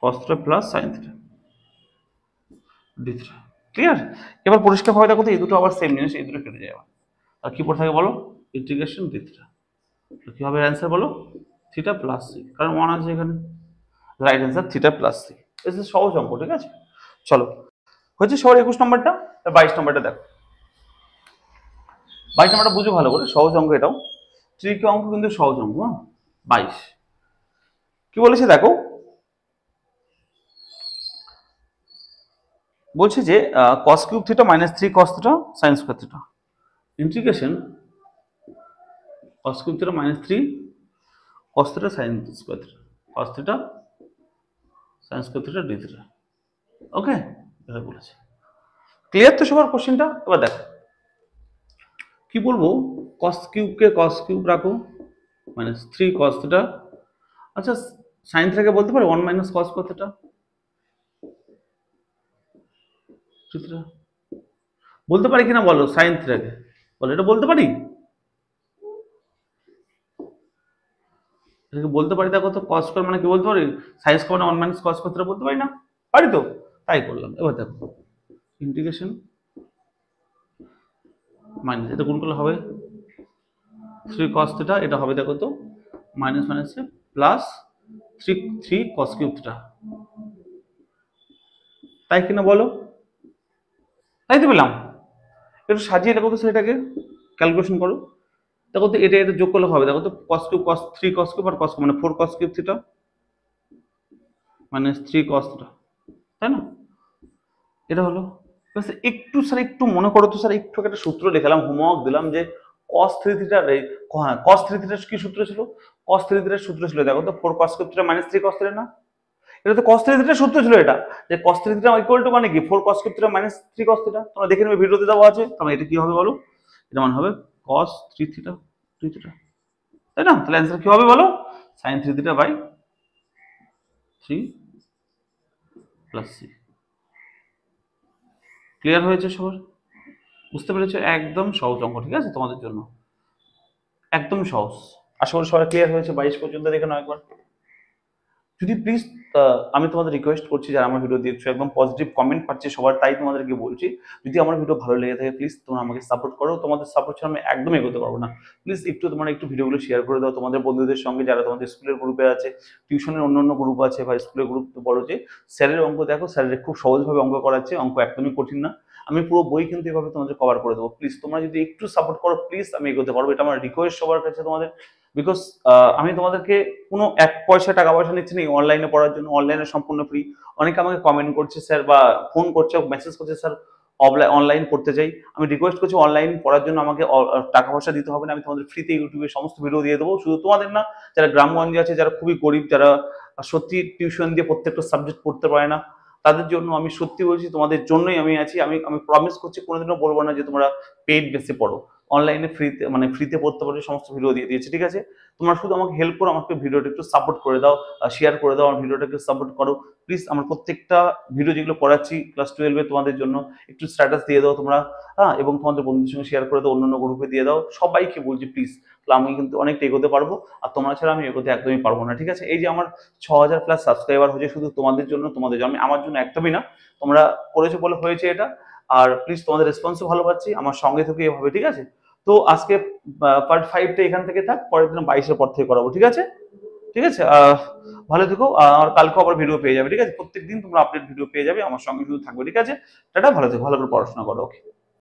cos theta plus sin theta d theta. Clear? এবার পরিষ্কার ভাবে দেখো তো, এই দুটো আবার সেম জিনিস, এই দুটো কেটে যাবে, আর কি পড়ে থাকে বলো? Integration d theta. কি হবে অ্যান্সার বলো? থিটা প্লাস সি, কারণ 1 আছে এখানে, right answer theta plus C. এটা সহজ অঙ্ক, ঠিক আছে? চলো হচ্ছে সবার 21 নম্বরটা। 22 নম্বরটা দেখো, 22 নম্বরটা বুঝো ভালো করে, সহজ অঙ্ক এটাও, ত্রিকোণ অঙ্ক কিন্তু সহজ অঙ্ক। 22 কি বলেছে দেখো, বলছে যে cos cube theta minus 3 cos theta sin square theta integration cos cube theta minus 3 cos theta sin square theta cos theta sin square theta d theta. Okay, এটা বলেছে। ক্লিয়ার তো সবার কোশ্চেনটা? এবার দেখো কি বলবো, cos কিউবকে cos কিউব রাখো মাইনাস 3 cos থিটা, আচ্ছা sin থিটাকে বলতে পারি 1 minus cos square theta theta, বলতে পারি কিনা বলো? sin থিটাকে বলো, এটা বলতে পারি? এটাকে বলতে পারি, দেখো তো cos স্কয়ার মানে কি বলতে পারি? sin স্কয়ার মানে 1 মাইনাস cos স্কয়ার থিটা বলতে পারি না? পারি তো, তাই করলাম। এবার দেখো ইন্টিগ্রেশন মাইনাস, এটা গুণ করলে হবে 3 cos থিটা, এটা হবে দেখো তো মাইনাস মাইনাসে প্লাস 3 cos কিউব থিটা, তাই কিনা বলো? তাই তো পেলাম। একটু সাজিয়ে দেখো তো সেটাকে, ক্যালকুলেশন করো, দেখো তো এটা যোগ করলে হবে, দেখো তো cos cube cos 3 cos cube আর cos মানে 4 cos cube theta minus 3 cos theta, তাই না? এটা হলো। একটু স্যার একটু মনে করো তো স্যার, একটু একটা সূত্র লিখলাম, হোমওয়ার্ক দিলাম যে cos 3 থিটার হ্যাঁ cos 3 থিটার কি সূত্র ছিল? cos 3 থিটার সূত্র ছিল দেখো তো 4 cos cube theta minus 3 cos theta না? এটা তো cos 3 থিটার সূত্র ছিল, এটা যে cos 3 থিটা ইকুয়াল টু মানে কি 4 cos cube theta minus 3 cos theta. তোমরা দেখে নেবে, ভিডিওতে দেওয়া আছে। তাহলে এটা কি হবে বলো? এটা মানে হবে cos 3 থিটা 3 থিটা, তাই না? তাহলে অ্যান্সার কি হবে বলো? sin 3 theta by 3 plus c। Clear হয়েছে সবার? বুঝতে পেরেছো? একদম সহজ অঙ্ক, ঠিক আছে তোমাদের জন্য, একদম সহজ। আশা করি সবাই ক্লিয়ার হয়েছে। 22 পর্যন্ত দেখে নাও একবার। যদি প্লিজ আমি তোমাদের রিকোয়েস্ট করছি, যারা আমার ভিডিও দেখছো একদম পজিটিভ কমেন্ট পাচ্ছি সবার, তাই তোমাদেরকে বলছি, যদি আমার ভিডিও ভালো লেগে থাকে প্লিজ তোমরা আমাকে সাপোর্ট করো। তোমাদের সাপোর্ট ছাড়া আমি একদম এগোতে পারবো না। প্লিজ একটু তোমরা একটু ভিডিওগুলো শেয়ার করে দাও তোমাদের বন্ধুদের সঙ্গে, যারা তোমাদের স্কুলের গ্রুপে আছে, টিউশনের অন্য গ্রুপ আছে, বা স্কুলের গ্রুপ তো বলো, যে স্যারের অঙ্ক দেখো, স্যারের খুব সহজভাবে অঙ্ক করাচ্ছে, অঙ্ক একদমই কঠিন না। আমি পুরো বই কিন্তু এভাবে তোমাদের কভার করে দেবো। প্লিজ তোমরা যদি একটু সাপোর্ট করো প্লিজ আমি এগোতে পারবো, এটা আমার রিকোয়েস্ট সবার কাছে তোমাদের। বিকজ আমি তোমাদেরকে কোনো এক পয়সা টাকা পয়সা নিচ্ছি না অনলাইনে পড়ার জন্য, অনলাইনে সম্পূর্ণ ফ্রি। অনেকে আমাকে কমেন্ট করছে স্যার, বা ফোন করছে, মেসেজ করছে, স্যার অনলাইন পড়তে চাই। আমি রিকোয়েস্ট করছি অনলাইন পড়ার জন্য আমাকে টাকা পয়সা দিতে হবে না, আমি তোমাদের ফ্রিতে ইউটিউবে সমস্ত ভিডিও দিয়ে দেবো। শুধু তোমাদের না, যারা গ্রামগঞ্জে আছে, যারা খুবই গরিব, যারা সত্যি টিউশন দিয়ে প্রত্যেকটা সাবজেক্ট পড়তে পারে না, তাদের জন্য আমি সত্যি বলছি, তোমাদের জন্যই আমি আছি। আমি আমি প্রমিস করছি কোনোদিনও বলবো না যে তোমরা পেইড বেসে পড়ো, অনলাইনে ফ্রিতে, মানে ফ্রিতে পড়তে পারবে, সমস্ত ভিডিও দিয়ে দিয়েছি, ঠিক আছে? তোমরা শুধু আমাকে হেল্প করো, আমাকে ভিডিওটা একটু সাপোর্ট করে দাও, শেয়ার করে দাও, আমার ভিডিওটা একটু সাপোর্ট করো প্লিজ। আমার প্রত্যেকটা ভিডিও যেগুলো পড়াচ্ছি ক্লাস 12 এ তোমাদের জন্য, একটু স্ট্যাটাস দিয়ে দাও তোমরা, হ্যাঁ, এবং তোমাদের বন্ধুদের সঙ্গে শেয়ার করে দাও, অন্যান্য গ্রুপে দিয়ে দাও, সবাইকে বলছি প্লিজ। তাহলে আমি কিন্তু অনেকটা এগোতে পারবো, আর তোমরা ছাড়া আমি এগোতে একদমই পারবো না, ঠিক আছে? এই যে আমার 6000 প্লাস সাবস্ক্রাইবার হয়েছে শুধু তোমাদের জন্য, তোমাদের জন্য, আমার জন্য একদমই না, তোমরা করেছো বলে হয়েছে এটা। আর প্লিজ তোমাদের রেসপন্সও ভালো পাচ্ছি, আমার সঙ্গে থেকে এভাবে, ঠিক আছে? তো আজকে পার্ট 5টা এখান থেকে থাক, পরের দিন 22-এর পর থেকে করাবো, ঠিক আছে? ঠিক আছে, ভালো থেকো। আর কালকে আবার ভিডিও পেয়ে যাবে, ঠিক আছে? প্রত্যেকদিন তোমরা আপডেট ভিডিও পেয়ে যাবে, আমার সঙ্গে শুধু থাকবে, ঠিক আছে? টাটা, ভালো থেকো, ভালো করে পড়াশোনা করো, ওকে।